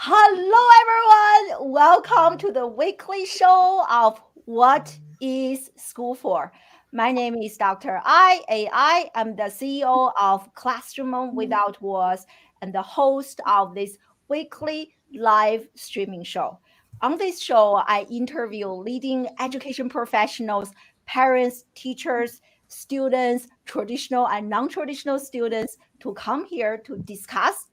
Hello, everyone. Welcome to the weekly show of What is School For? My name is Dr. I. I'm the CEO of Classroom Without Walls and the host of this weekly live streaming show. On this show, I interview leading education professionals, parents, teachers, students, traditional and non traditional students to come here to discuss,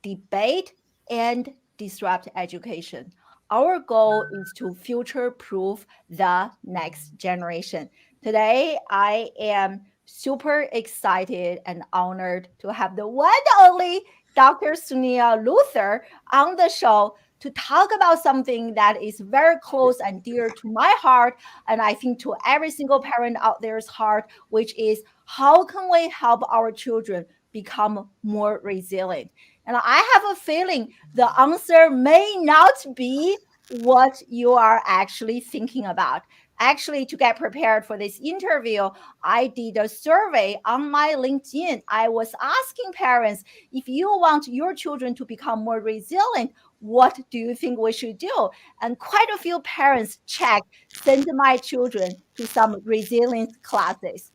debate, and disrupt education. Our goal is to future proof the next generation. Today, I am super excited and honored to have the one and only Dr. Suniya Luthar on the show to talk about something that is very close and dear to my heart, and I think to every single parent out there's heart, which is how can we help our children become more resilient? And I have a feeling the answer may not be what you are actually thinking about. Actually, to get prepared for this interview, I did a survey on my LinkedIn. I was asking parents, if you want your children to become more resilient, what do you think we should do? And quite a few parents checked, send my children to some resilience classes.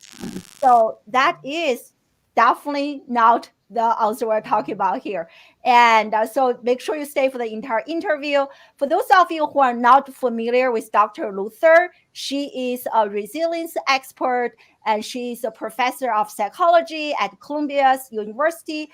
So that is definitely not the answer we're talking about here. And so make sure you stay for the entire interview. For those of you who are not familiar with Dr. Luthar, she is a resilience expert and she is a professor of psychology at Columbia University,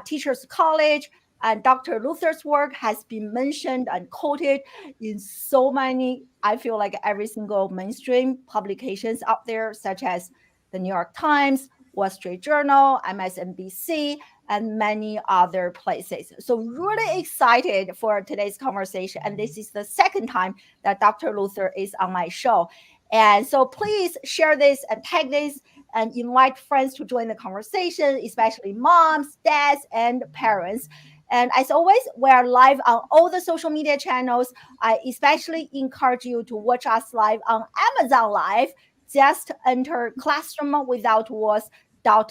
Teachers College. And Dr. Luther's work has been mentioned and quoted in so many, I feel like every single mainstream publications out there, such as the New York Times, Wall Street Journal, MSNBC, and many other places. So really excited for today's conversation. And this is the second time that Dr. Luthar is on my show. And so please share this and tag this and invite friends to join the conversation, especially moms, dads, and parents. And as always, we are live on all the social media channels. I especially encourage you to watch us live on Amazon Live. Just enter Classroom Without Walls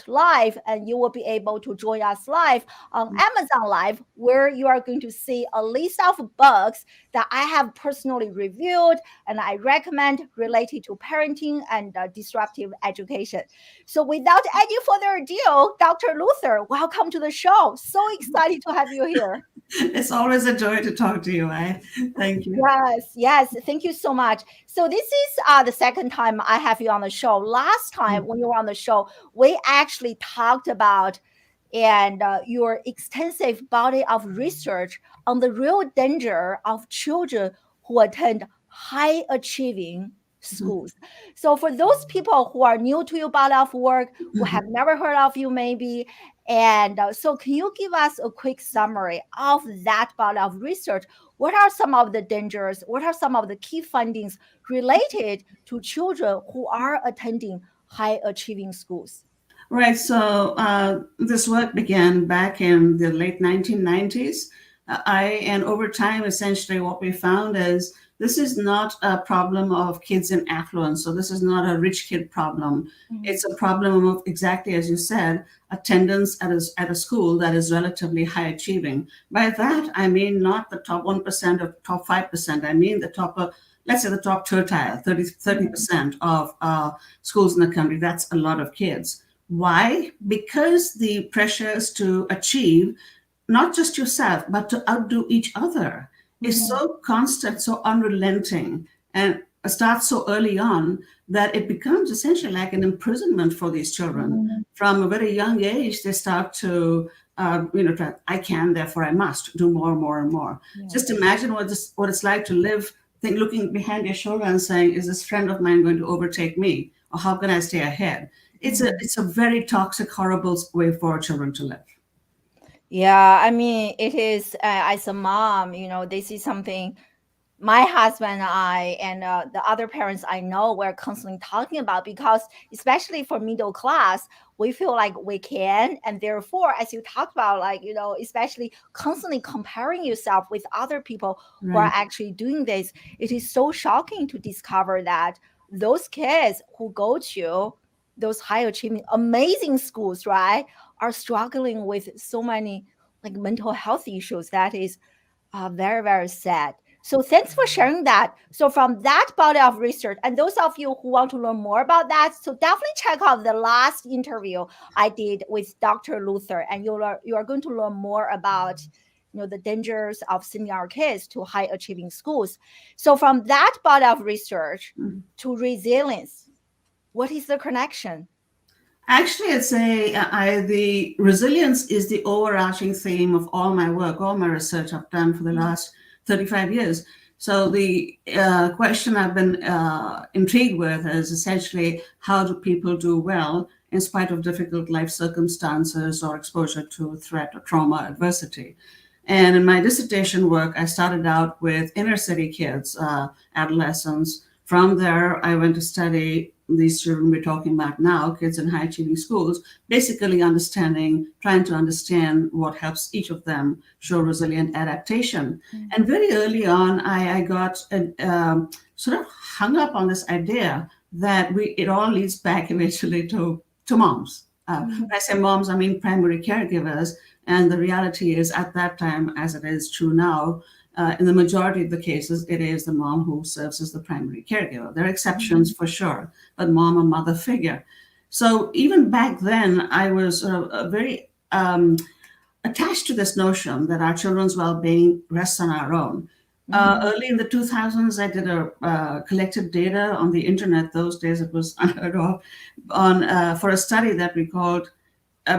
live and you will be able to join us live on Amazon Live, where you are going to see a list of books that I have personally reviewed and I recommend related to parenting and disruptive education. So without any further ado, Dr. Luthar, welcome to the show. So excited to have you here. It's always a joy to talk to you. Thank you. Yes. Thank you so much. So this is the second time I have you on the show. Last time when you were on the show, we actually talked about and your extensive body of research on the real danger of children who attend high achieving schools. So for those people who are new to your body of work, who have never heard of you maybe, and so can you give us a quick summary of that body of research? What are some of the dangers? What are some of the key findings related to children who are attending high achieving schools? Right. So this work began back in the late 1990s. And over time, essentially, what we found is this is not a problem of kids in affluence. So this is not a rich kid problem. It's a problem of, exactly as you said, attendance at a school that is relatively high achieving. By that, I mean not the top 1% or top 5%. I mean the top let's say the top tertile, 30% of schools in the country. That's a lot of kids. Why? Because the pressures to achieve not just yourself, but to outdo each other is so constant, so unrelenting, and starts so early on that it becomes essentially like an imprisonment for these children. From a very young age, they start to, I can, therefore I must do more, more, and more. Just imagine what it's like to live, looking behind your shoulder and saying, is this friend of mine going to overtake me? Or how can I stay ahead? It's a very toxic, horrible way for children to live. Yeah, I mean, it is as a mom, this is something my husband and I and the other parents I know we're constantly talking about because, especially for middle class, we feel like we can. And therefore, as you talked about, especially constantly comparing yourself with other people who are Right. actually doing this, it is so shocking to discover that those kids who go to those high achieving, amazing schools, right, are struggling with so many like mental health issues that is Very, very sad. So thanks for sharing that. So from that body of research, and those of you who want to learn more about that, so definitely check out the last interview I did with Dr. Luther, and you are going to learn more about the dangers of sending our kids to high achieving schools. So from that body of research Mm. to resilience, what is the connection? Actually, I'd say the resilience is the overarching theme of all my work, all my research I've done for the last 35 years. So the question I've been intrigued with is essentially, how do people do well in spite of difficult life circumstances or exposure to threat or trauma, adversity? And in my dissertation work, I started out with inner city kids, adolescents. From there, I went to study these children we're talking about now, kids in high achieving schools, basically trying to understand what helps each of them show resilient adaptation. Mm. And very early on, I got sort of hung up on this idea that it all leads back eventually to moms. When I say moms, I mean primary caregivers. And the reality is, at that time, as it is true now, in the majority of the cases, it is the mom who serves as the primary caregiver. There are exceptions for sure, but mom or mother figure. So even back then, I was very attached to this notion that our children's well-being rests on our own. Early in the 2000s, I did collected data on the internet. Those days, it was unheard of, for a study that we called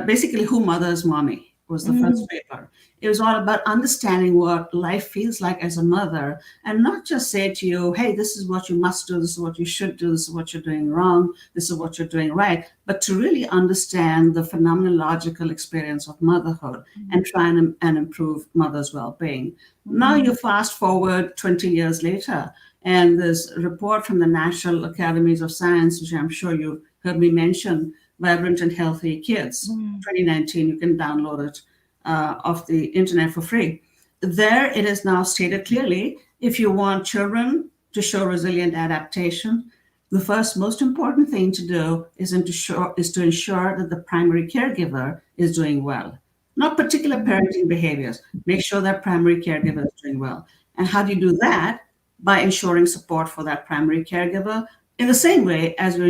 basically Who Mothers Mommy was the first paper. It was all about understanding what life feels like as a mother, and not just say to you, hey, this is what you must do, this is what you should do, this is what you're doing wrong, this is what you're doing right, but to really understand the phenomenological experience of motherhood and try and improve mothers' well-being. Now you fast forward 20 years later, and this report from the National Academies of Science, which I'm sure you've heard me mention, Vibrant and Healthy Kids, 2019, you can download it off the internet for free. There it is now stated clearly, if you want children to show resilient adaptation, the first most important thing to do is to ensure that the primary caregiver is doing well. Not particular parenting behaviors. Make sure that primary caregiver is doing well. And how do you do that? By ensuring support for that primary caregiver in the same way as you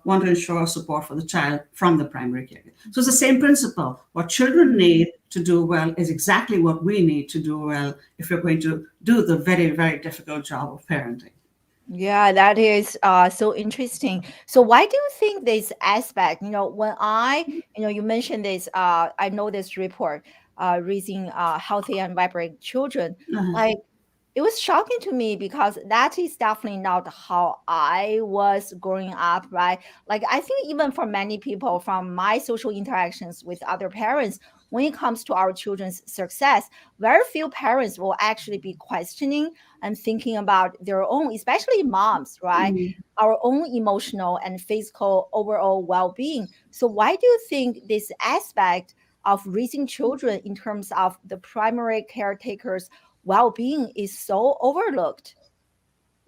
want to ensure support for the child from the primary caregiver. So it's the same principle. What children need to do well is exactly what we need to do well if we're going to do the very, very difficult job of parenting. Yeah, that is so interesting. So why do you think this aspect, you mentioned this, I know this report, raising healthy and vibrant children, Uh-huh. like it was shocking to me because that is definitely not how I was growing up, right? Like I think even for many people from my social interactions with other parents, when it comes to our children's success, very few parents will actually be questioning and thinking about their own, especially moms, right? Mhm. Our own emotional and physical overall well being. So, why do you think this aspect of raising children in terms of the primary caretakers' well being is so overlooked?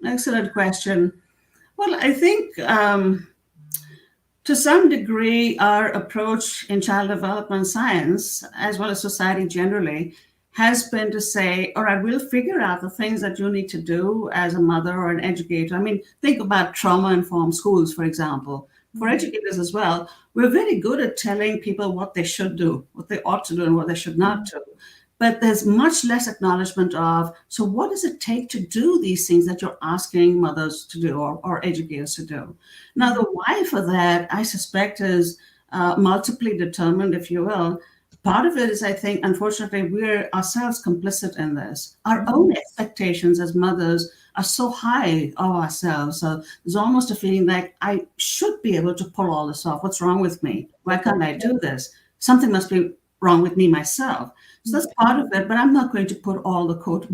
Excellent question. Well, I think to some degree, our approach in child development science, as well as society generally, has been to say, all right, we'll figure out the things that you need to do as a mother or an educator. I mean, think about trauma informed schools, for example. For educators as well, we're very good at telling people what they should do, what they ought to do, and what they should not do. But there's much less acknowledgement of, so what does it take to do these things that you're asking mothers to do or educators to do? Now, the why for that, I suspect, is multiply determined, if you will. Part of it is, I think, unfortunately, we're ourselves complicit in this. Our own expectations as mothers are so high of ourselves. So there's almost a feeling like I should be able to pull all this off. What's wrong with me? Why can't I do this? Something must be wrong with me myself. So that's part of it, but I'm not going to put all the quote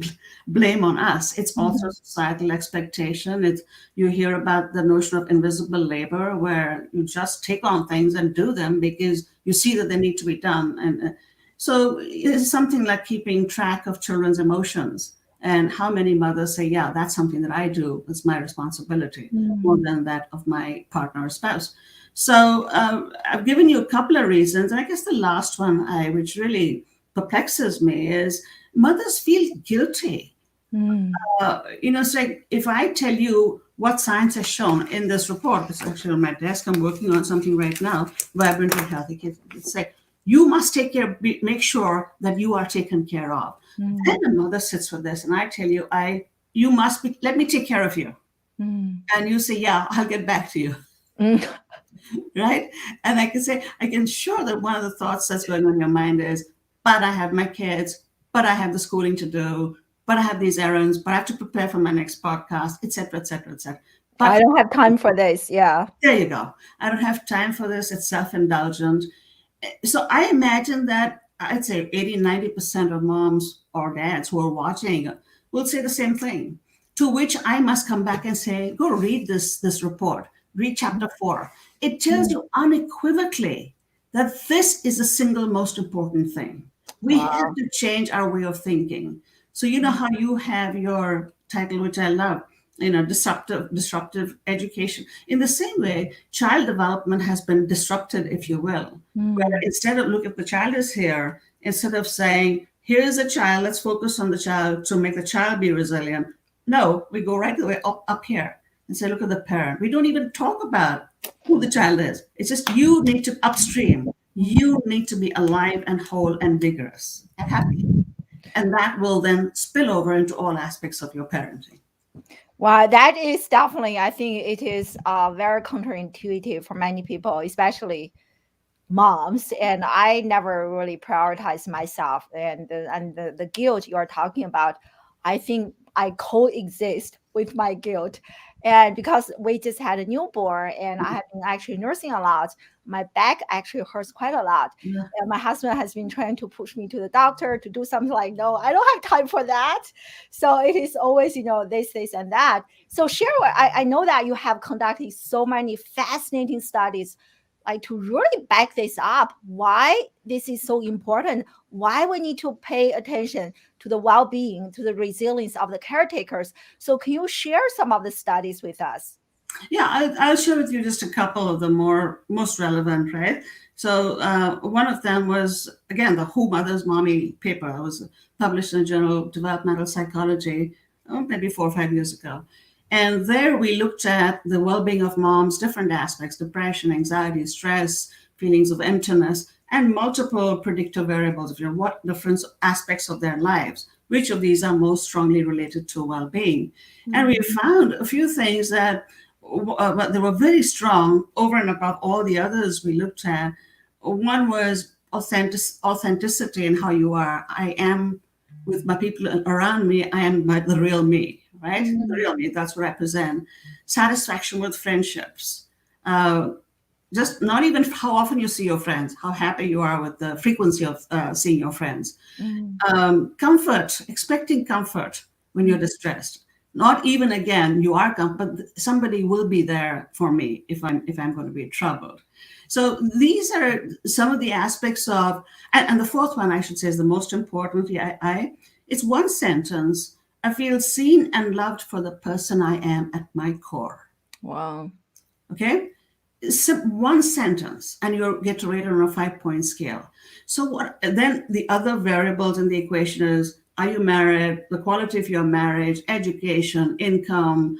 blame on us. It's also societal expectation. You hear about the notion of invisible labor, where you just take on things and do them because you see that they need to be done. And so it's something like keeping track of children's emotions. And how many mothers say, yeah, that's something that I do. It's my responsibility, more than that of my partner or spouse. So I've given you a couple of reasons. And I guess the last one, which really perplexes me is mothers feel guilty. Mm. It's like if I tell you what science has shown in this report, it's actually on my desk, I'm working on something right now, Vibrant and Healthy Kids. It's like, you must make sure that you are taken care of. Then Mm. the mother sits with this and I tell you, you must be, let me take care of you. Mm. And you say, yeah, I'll get back to you. Mm. Right? And I can say, I can sure that one of the thoughts that's going on in your mind is, but I have my kids, but I have the schooling to do, but I have these errands, but I have to prepare for my next podcast, etc., etc., etc. I But don't have time for this. Yeah. there you go. I don't have time for this. It's self-indulgent. So I imagine that I'd say 80, 90% of moms or dads who are watching will say the same thing. To which I must come back and say, go read this report, read chapter 4. It tells Mm. you unequivocally that this is the single most important thing. We have Wow. to change our way of thinking. So you know how you have your title, which I love, disruptive education. In the same way, child development has been disrupted, if you will, where Mm. instead of look, if the child is here, instead of saying, here's a child, let's focus on the child to make the child be resilient. No, we go right the way up here and say, look at the parent. We don't even talk about who the child is. It's just you need to upstream. You need to be alive and whole and vigorous and happy. And that will then spill over into all aspects of your parenting. Wow, that is definitely, I think it is very counterintuitive for many people, especially moms. And I never really prioritized myself. And the guilt you're talking about, I think I coexist with my guilt. And because we just had a newborn and I have been actually nursing a lot, my back actually hurts quite a lot. Yeah. And my husband has been trying to push me to the doctor to do something like, no, I don't have time for that. So it is always, this, and that. So share I know that you have conducted so many fascinating studies like to really back this up, why this is so important, why we need to pay attention to the well-being, to the resilience of the caretakers. So can you share some of the studies with us? Yeah, I'll share with you just a couple of the most relevant, right? So one of them was, again, the Who Mother's Mommy paper. It was published in the Journal of Developmental Psychology, maybe 4 or 5 years ago. And there we looked at the well-being of moms, different aspects, depression, anxiety, stress, feelings of emptiness, and multiple predictor variables of what different aspects of their lives, which of these are most strongly related to well-being. And we found a few things that but they were very strong over and above all the others we looked at. One was authenticity in how you are. I am with my people around me. I am the real me, right? The Mm. real me. That's what I present. Satisfaction with friendships. Uh, just not even how often you see your friends, how happy you are with the frequency of seeing your friends. Mm. Comfort, expecting comfort when you're Mm. distressed. Not even again, you are but somebody will be there for me if I'm going to be troubled. So these are some of the aspects of, and the fourth one I should say is the most important. It's one sentence. I feel seen and loved for the person I am at my core. Wow. Okay, one sentence and you get to rate it on a 5-point scale. So what then the other variables in the equation is, are you married, the quality of your marriage, education, income,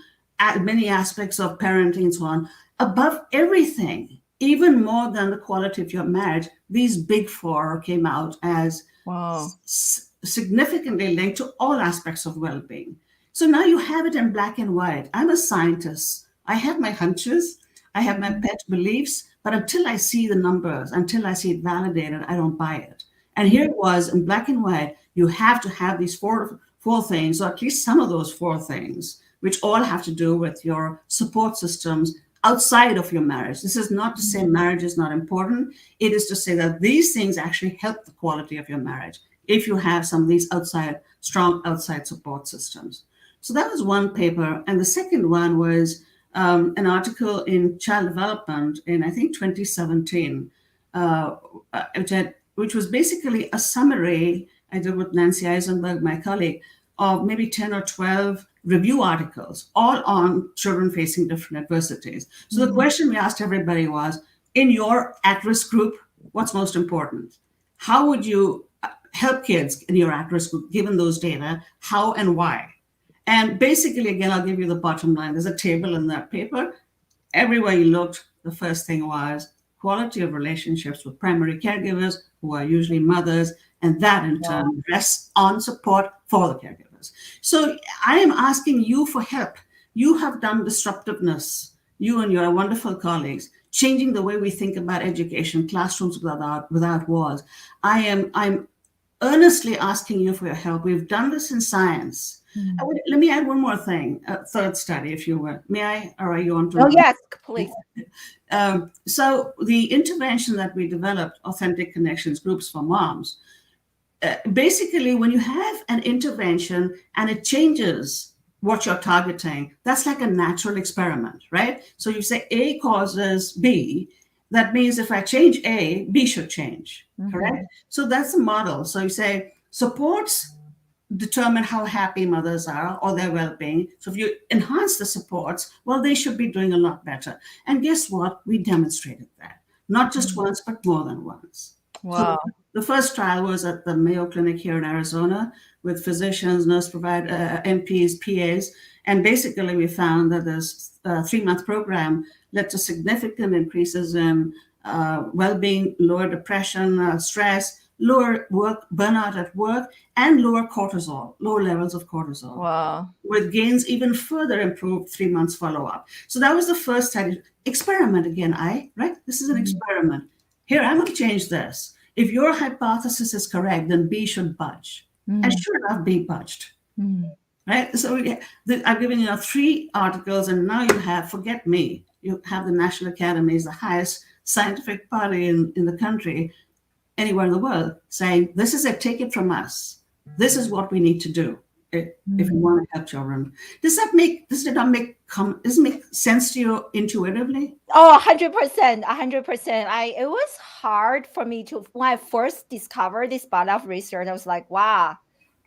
many aspects of parenting and so on. Above everything, even more than the quality of your marriage, these big four came out as Wow. significantly linked to all aspects of well-being. So now you have it in black and white. I'm a scientist. I have my hunches. I have my pet beliefs, but until I see the numbers, until I see it validated, I don't buy it. And here it was in black and white. You have to have these four things, or at least some of those four things, which all have to do with your support systems outside of your marriage. This is not to say marriage is not important. It is to say that these things actually help the quality of your marriage if you have some of these strong outside support systems. So that was one paper. And the second one was an article in Child Development in, I think, 2017, which was basically a summary I did with Nancy Eisenberg, my colleague, of maybe 10 or 12 review articles, all on children facing different adversities. So the question we asked everybody was, in your at-risk group, what's most important? How would you help kids in your at-risk group, given those data, how and why. And basically, again, I'll give you the bottom line. There's a table in that paper. Everywhere you looked, the first thing was quality of relationships with primary caregivers, who are usually mothers, and that in Wow. turn rests on support for the caregivers. So I am asking you for help. You have done disruptiveness, you and your wonderful colleagues, changing the way we think about education, classrooms without walls. I'm earnestly asking you for your help. We've done this in science. Let me add one more thing, a third study, if you will. May I, or are you on Oh, to? yes, please. So the intervention that we developed, Authentic Connections Groups for Moms, basically when you have an intervention and it changes what you're targeting, that's like a natural experiment, right? So you say A causes B. That means if I change A, B should change, correct? So that's the model. So you say supports determine how happy mothers are or their well-being. So if you enhance the supports, well, they should be doing a lot better. And guess what? We demonstrated that, not just once, but more than once. So Wow. the first trial was at the Mayo Clinic here in Arizona with physicians, nurse provider, NPs, PAs. And basically we found that this 3-month program led to significant increases in well-being, lower depression, stress, lower work burnout at work, and lower cortisol, lower levels of cortisol, Wow. with gains even further improved 3 months follow-up. So that was the first study. Experiment again, right? This is an experiment. Here, I'm going to change this. If your hypothesis is correct, then B should budge. And sure enough, B budged. Right? So I've given you 3 articles, and now you have, forget me, you have the National Academy, is the highest scientific body in the country, anywhere in the world, saying, this is it, take it from us. This is what we need to do if we want to help children. Does it make sense to you intuitively? Oh, 100%, 100%. It was hard for me to, when I first discovered this body of research, I was like, wow.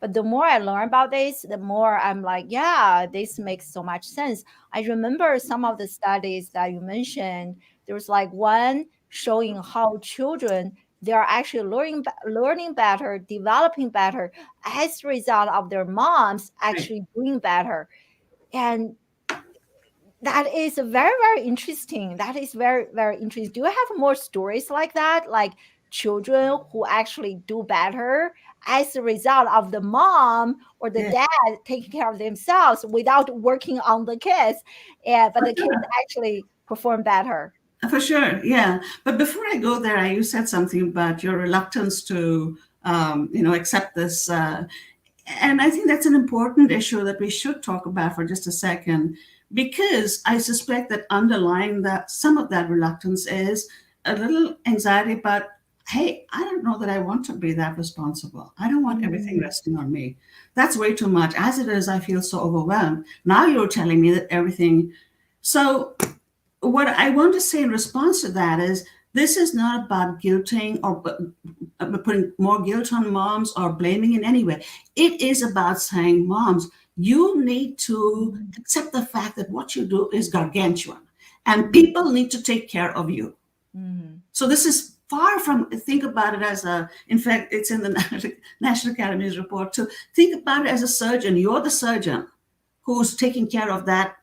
But the more I learn about this, the more I'm like, yeah, this makes so much sense. I remember some of the studies that you mentioned. There was like one showing how children, they are actually learning better, developing better as a result of their moms Right. actually doing better. And that is very, very interesting. That is very, very interesting. Do you have more stories like that? Like children who actually do better as a result of the mom or the Yeah, dad taking care of themselves without working on the kids. Yeah, but for the kids sure. actually perform better. For sure, yeah. But before I go there, you said something about your reluctance to, accept this. And I think that's an important issue that we should talk about for just a second, because I suspect that underlying that, some of that reluctance is a little anxiety about, hey, I don't know that I want to be that responsible. I don't want everything Mm. resting on me. That's way too much. As it is, I feel so overwhelmed. Now you're telling me that everything. So what I want to say in response to that is, this is not about guilting or putting more guilt on moms or blaming in any way. It is about saying, moms, you need to accept the fact that what you do is gargantuan and people need to take care of you. Mm. So this is far from, think about it as in fact, it's in the National Academy's report too. Think about it as a surgeon. You're the surgeon who's taking care of that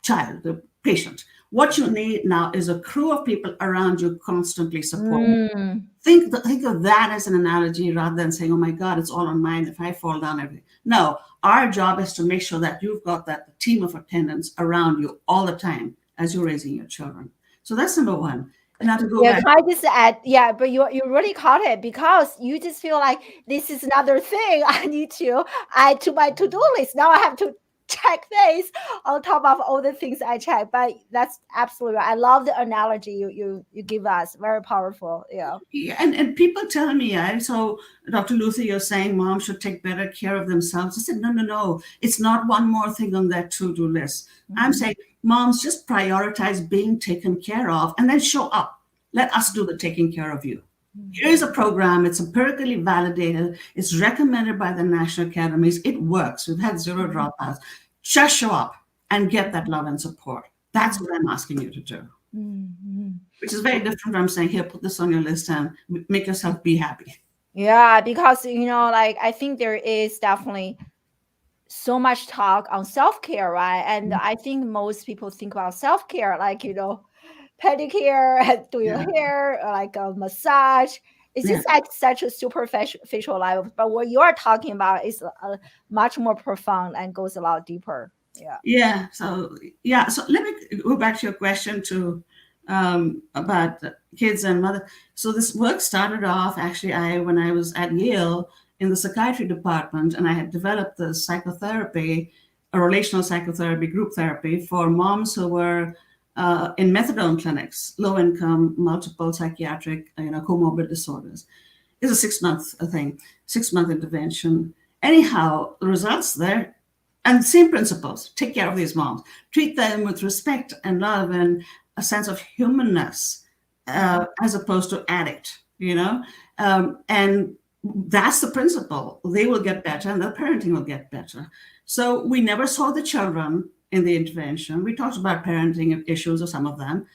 child, the patient. What you need now is a crew of people around you constantly supporting. Mm. Think of that as an analogy rather than saying, oh my God, it's all on mine. If I fall down, everything. No, our job is to make sure that you've got that team of attendants around you all the time as you're raising your children. So that's number one. And now to go Yeah, back. can I just add? Yeah, but you really caught it because you just feel like this is another thing I need to add to my to-do list. Now I have to check this on top of all the things I check. But that's absolutely right. I love the analogy you give us. Very powerful. Yeah. Yeah, and people tell me, so Dr. Luthar, you're saying moms should take better care of themselves. I said, no, no, no. It's not one more thing on that to-do list. I'm saying, moms, just prioritize being taken care of and then show up. Let us do the taking care of you. Here's a program. It's empirically validated. It's recommended by the National Academies. It works. We've had 0 dropouts. Just show up and get that love and support. That's what I'm asking you to do. Mm-hmm. Which is very different from saying, here, put this on your list and make yourself be happy. Yeah, because like I think there is definitely so much talk on self-care, right? And I think most people think about self-care like, pedicure, do your Yeah, hair, like a massage. It's yeah. just like such a superficial level. But what you're talking about is much more profound and goes a lot deeper. Yeah. So let me go back to your question to about kids and mother. So this work started off actually I when I was at Yale in the psychiatry department, and I had developed the psychotherapy, a relational psychotherapy, group therapy for moms who were in methadone clinics, low income, multiple psychiatric, comorbid disorders. It's a 6 month thing, 6 month intervention. Anyhow, the results there, and same principles. Take care of these moms. Treat them with respect and love and a sense of humanness, Mhm. as opposed to addict. And that's the principle. They will get better, and their parenting will get better. So we never saw the children in the intervention. We talked about parenting issues or some of them.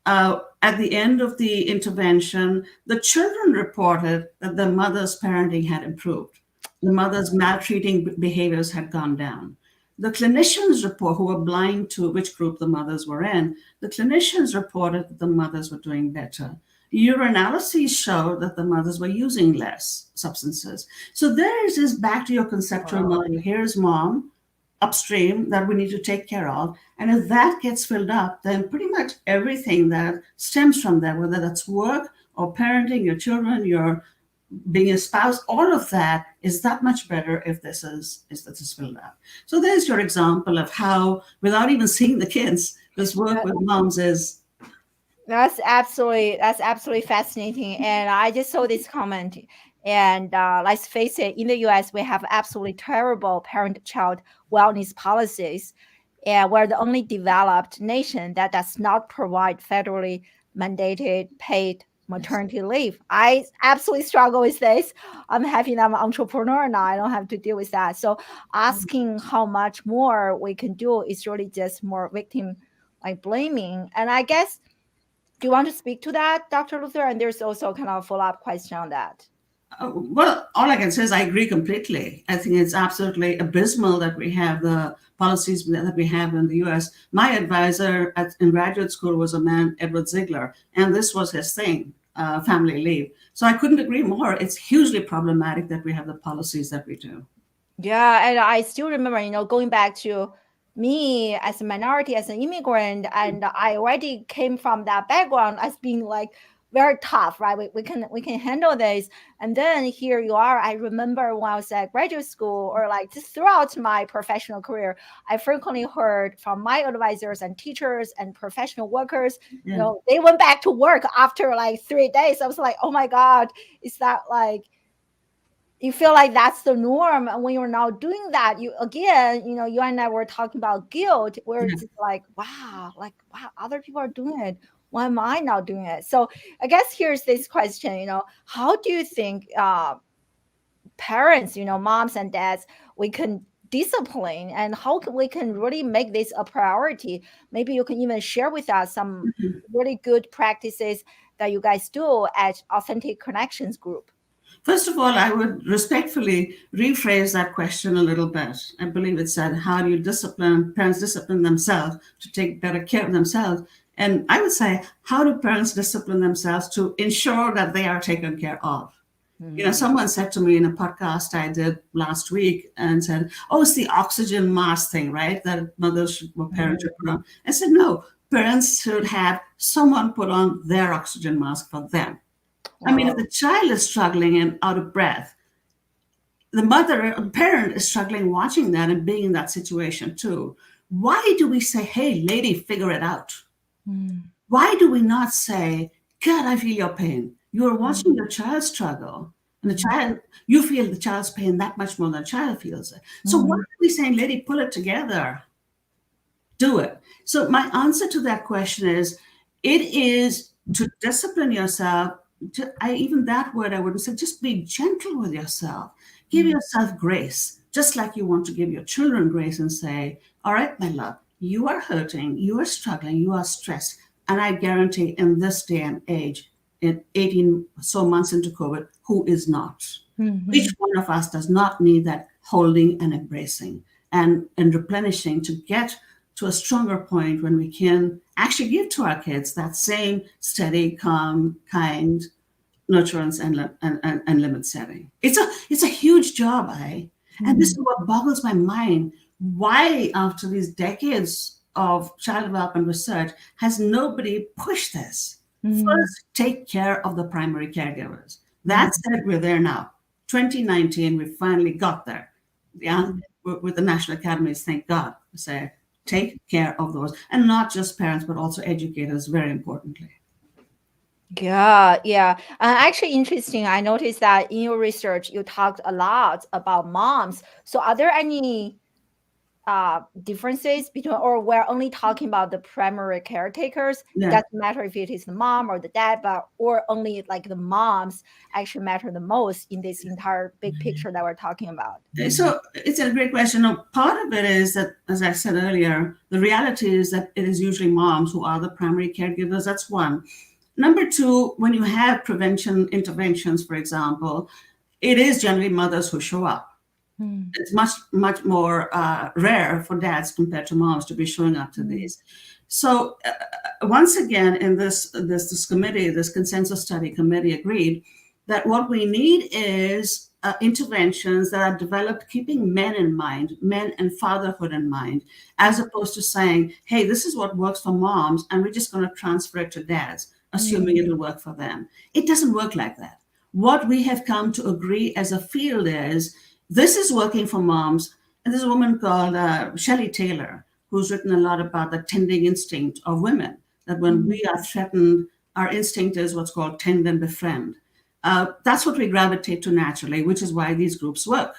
At the end of the intervention, the children reported that the mother's parenting had improved. The mother's maltreating behaviors had gone down. The clinicians report, who were blind to which group the mothers were in, the clinicians reported that the mothers were doing better. Urinalyses showed that the mothers were using less substances. So there is this back to your conceptual Wow. model. Here's mom upstream that we need to take care of. And if that gets filled up, then pretty much everything that stems from that, whether that's work or parenting your children, your being a spouse, all of that is that much better if this is filled up. So there's your example of how, without even seeing the kids, this work with moms is. That's absolutely fascinating. And I just saw this comment. And let's face it, in the US, we have absolutely terrible parent-child wellness policies. And we're the only developed nation that does not provide federally mandated paid Yes. maternity leave. I absolutely struggle with this. I'm happy that I'm an entrepreneur now. I don't have to deal with that. So asking how much more we can do is really just more victim like blaming. And I guess, do you want to speak to that, Dr. Luther? And there's also kind of a follow-up question on that. Well, all I can say is I agree completely. I think it's absolutely abysmal that we have the policies that we have in the US. My advisor in graduate school was a man, Edward Ziegler, and this was his thing, family leave. So I couldn't agree more. It's hugely problematic that we have the policies that we do. Yeah, and I still remember, going back to me as a minority, as an immigrant, and I already came from that background as being like very tough, right? We can handle this. And then here you are. I remember when I was at graduate school or like just throughout my professional career, I frequently heard from my advisors and teachers and professional workers, Yeah. they went back to work after like 3 days. I was like, oh my God, is that like you feel like that's the norm, and when you're now doing that, you again, you and I were talking about guilt, where Yeah. it's just like wow, other people are doing it, why am I not doing it? So I guess here's this question, how do you think parents, moms and dads, we can discipline, and how we can really make this a priority? Maybe you can even share with us some really good practices that you guys do at Authentic Connections Group. First of all, I would respectfully rephrase that question a little bit. I believe it said, how do you parents discipline themselves to take better care of themselves? And I would say, how do parents discipline themselves to ensure that they are taken care of? Mhm. Someone said to me in a podcast I did last week and said, oh, it's the oxygen mask thing, right? That or parents should put on. I said, no, parents should have someone put on their oxygen mask for them. I mean, if Wow. the child is struggling and out of breath, the parent is struggling watching that and being in that situation too. Why do we say, hey, lady, figure it out? Mm. Why do we not say, God, I feel your pain? You're watching Mhm. your child struggle. And Mhm. you feel the child's pain that much more than the child feels it. So why Mhm. are we saying, lady, pull it together? Do it. So my answer to that question is, it is to discipline yourself. Even that word I wouldn't say. Just be gentle with yourself. Give Mhm. yourself grace, just like you want to give your children grace and say, "All right, my love, you are hurting, you are struggling, you are stressed, and I guarantee in this day and age, in 18 so months into COVID, who is not? Mhm. Which one of us does not need that holding and embracing and replenishing to get to a stronger point when we can actually give to our kids that same steady, calm, kind nurturance and limit setting. It's a huge job, and this is Mhm. what boggles my mind. Why, after these decades of child development research, has nobody pushed this? Mhm. First, take care of the primary caregivers. That Mhm. said, we're there now. 2019, we finally got there. Yeah, with the National Academies, thank God, say take care of those, and not just parents, but also educators, very importantly. Yeah, yeah. Actually, interesting. I noticed that in your research, you talked a lot about moms. So, are there any differences between, or we're only talking about the primary caretakers? It Yeah. doesn't matter if it is the mom or the dad, but or only like the moms actually matter the most in this entire big picture that we're talking about. So it's a great question. Now, part of it is that, as I said earlier, the reality is that it is usually moms who are the primary caregivers. That's one. Number two, when you have prevention interventions, for example, it is generally mothers who show up. Mm, It's much more rare for dads compared to moms to be showing up to mm, these. So once again, in this committee, this consensus study committee agreed that what we need is interventions that are developed keeping men in mind, men and fatherhood in mind, as opposed to saying, "Hey, this is what works for moms, and we're just going to transfer it to dads, assuming mm, it'll work for them." It doesn't work like that. What we have come to agree as a field is this is working for moms. And there's a woman called Shelley Taylor, who's written a lot about the tending instinct of women, that when mm, we are threatened, our instinct is what's called tend and befriend. That's what we gravitate to naturally, which is why these groups work.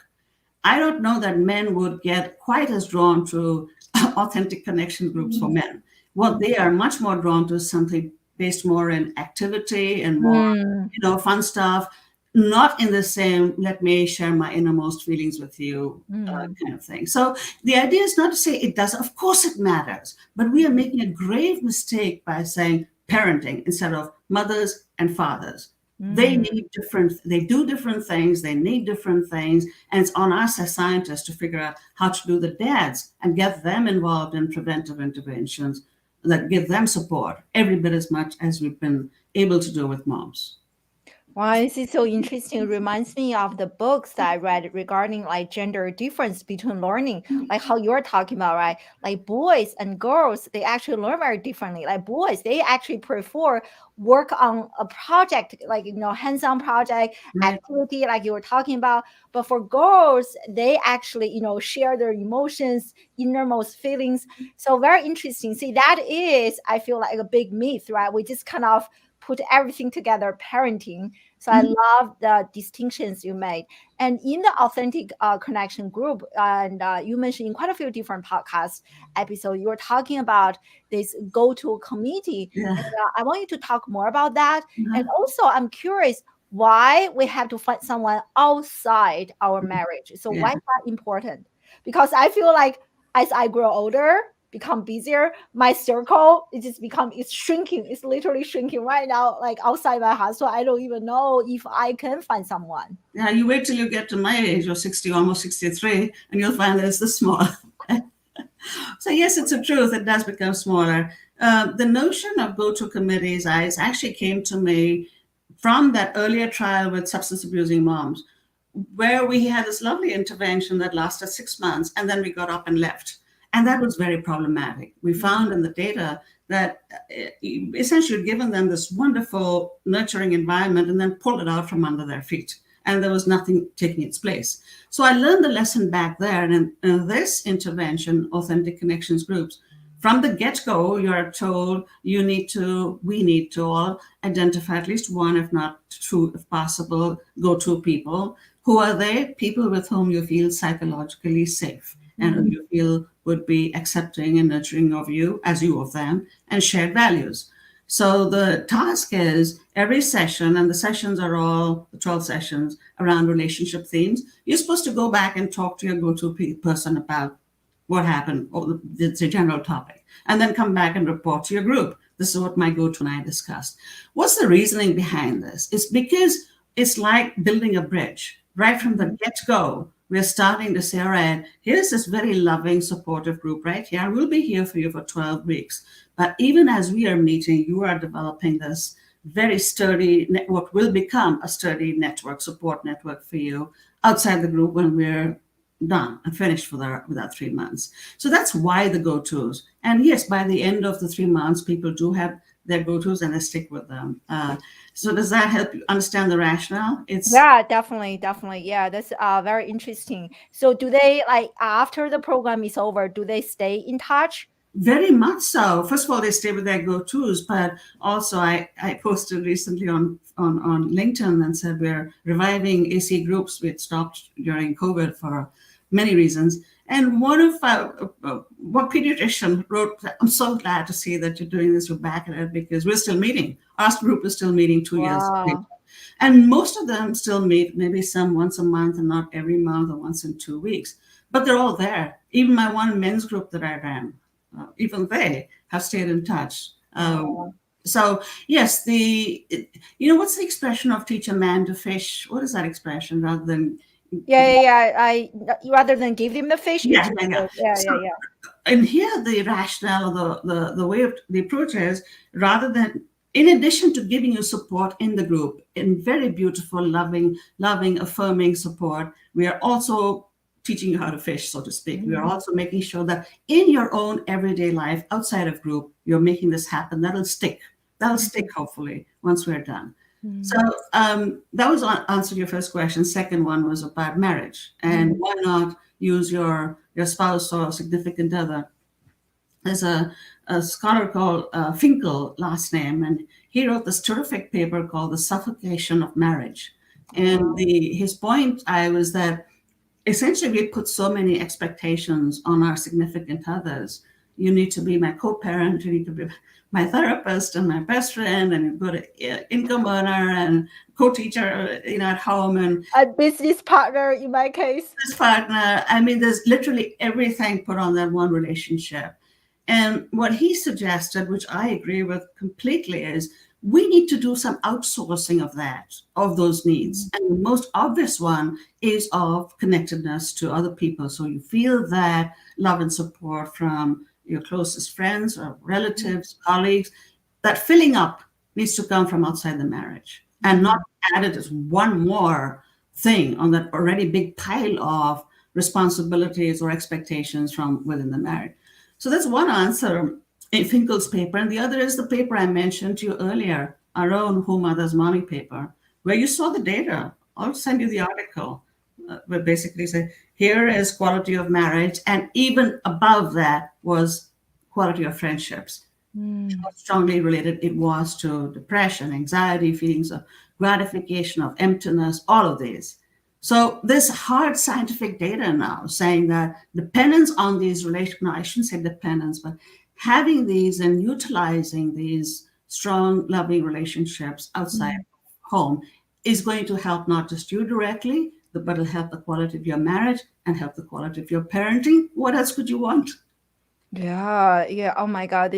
I don't know that men would get quite as drawn to authentic connection groups for men. What they are much more drawn to is something based more in activity and more, mm, fun stuff, not in the same "let me share my innermost feelings with you" mm, kind of thing. So the idea is not to say it doesn't. Of course, it matters, but we are making a grave mistake by saying parenting instead of mothers and fathers. They mm. need different. They do different things. They need different things, and it's on us as scientists to figure out how to do the dads and get them involved in preventive interventions that give them support every bit as much as we've been able to do with moms. Wow, this is so interesting. It reminds me of the books that I read regarding like gender difference between learning, like how you're talking about, right? Like boys and girls, they actually learn very differently. Like boys, they actually prefer work on a project, like hands-on project, Right. activity, like you were talking about. But for girls, they actually, share their emotions, innermost feelings. So very interesting. See, that is, I feel like a big myth, right? We just kind of put everything together, parenting. So I Mhm. love the distinctions you made. And in the authentic connection group, and you mentioned in quite a few different podcast episodes, you were talking about this go-to committee. Yeah. And I want you to talk more about that. And Uh-huh. also, I'm curious why we have to find someone outside our marriage. So why Yeah. is that important? Because I feel like as I grow older, become busier, my circle it just become it's shrinking. It's literally shrinking right now, like outside my house. So I don't even know if I can find someone. Yeah. You wait till you get to my age, or 60, almost 63, and you'll find that it's this small. So yes, it's a truth. It does become smaller. The notion of go-to committees, eyes, actually came to me from that earlier trial with substance abusing moms, where we had this lovely intervention that lasted 6 months, and then we got up and left. And that was very problematic. We Mm, found in the data that essentially you'd given them this wonderful, nurturing environment and then pulled it out from under their feet. And there was nothing taking its place. So I learned the lesson back there. And in this intervention, Authentic Connections Groups, from the get-go, you're told we need to all identify at least one, if not two, if possible, go-to people. Who are they? People with whom you feel psychologically safe and who mm, you feel would be accepting and nurturing of you as you of them, and shared values. So the task is every session, and the sessions are all the 12 sessions around relationship themes. You're supposed to go back and talk to your go-to person about what happened, or the general topic, and then come back and report to your group. This is what my go-to and I discussed. What's the reasoning behind this? It's because it's like building a bridge. Right from the get-go, we're starting to say, all right, here's this very loving, supportive group right here. We'll be here for you for 12 weeks. But even as we are meeting, you are developing this very sturdy network, will become a sturdy network, support network for you outside the group when we're done and finished with our 3 months. So that's why the go-tos. And yes, by the end of the 3 months, people do have their go-tos and they stick with them. So does that help you understand the rationale? It's Yeah, definitely, definitely. Yeah, that's very interesting. So do they like after the program is over, do they stay in touch? very much so. First of all, they stay with their go-tos, but also I posted recently on LinkedIn and said we're reviving AC groups. We had stopped during COVID for many reasons. And one of one pediatrician wrote, I'm so glad to see that you're doing this, you're back at it, because we're still meeting. Our group is still meeting 2 years later. Wow. And most of them still meet, maybe some once a month and not every month or once in 2 weeks. But they're all there. Even my one men's group that I ran, even they have stayed in touch. Wow. So yes, what's the expression of teach a man to fish? What is that expression rather than Yeah. I rather than give them the fish, you yeah, teach yeah, yeah. them. Yeah, So, yeah, yeah. and here the rationale or the way of the approach is rather than in addition to giving you support in the group in very beautiful, loving, affirming support, we are also teaching you how to fish, so to speak. We are also making sure that in your own everyday life outside of group, you're making this happen. That'll stick. That'll stick, hopefully, once we're done. So that was answer your first question. Second one was about marriage and why not use your spouse or significant other. There's a scholar called Finkel, last name, and he wrote this terrific paper called The Suffocation of Marriage. And his point was that essentially we put so many expectations on our significant others. You need to be my co-parent, you need to be my therapist and my best friend and a good income earner and co-teacher, at home and A business partner in my case. this partner. I mean, there's literally everything put on that one relationship. And what he suggested, which I agree with completely, is we need to do some outsourcing of those needs. And the most obvious one is of connectedness to other people. So you feel that love and support from your closest friends or relatives, colleagues. That filling up needs to come from outside the marriage and not added as one more thing on that already big pile of responsibilities or expectations from within the marriage. So that's one answer in Finkel's paper. And the other is the paper I mentioned to you earlier, our own Who Mothers Mommy paper, where you saw the data. I'll send you the article where basically say, here is quality of marriage. And even above that was quality of friendships. How strongly related it was to depression, anxiety, feelings of gratification, of emptiness, all of these. So there's hard scientific data now saying that dependence on these relations, no, I shouldn't say dependence, but having these and utilizing these strong, loving relationships outside home is going to help not just you directly, but it'll help the quality of your marriage and help the quality of your parenting. What else could you want? Yeah, yeah. Oh my God,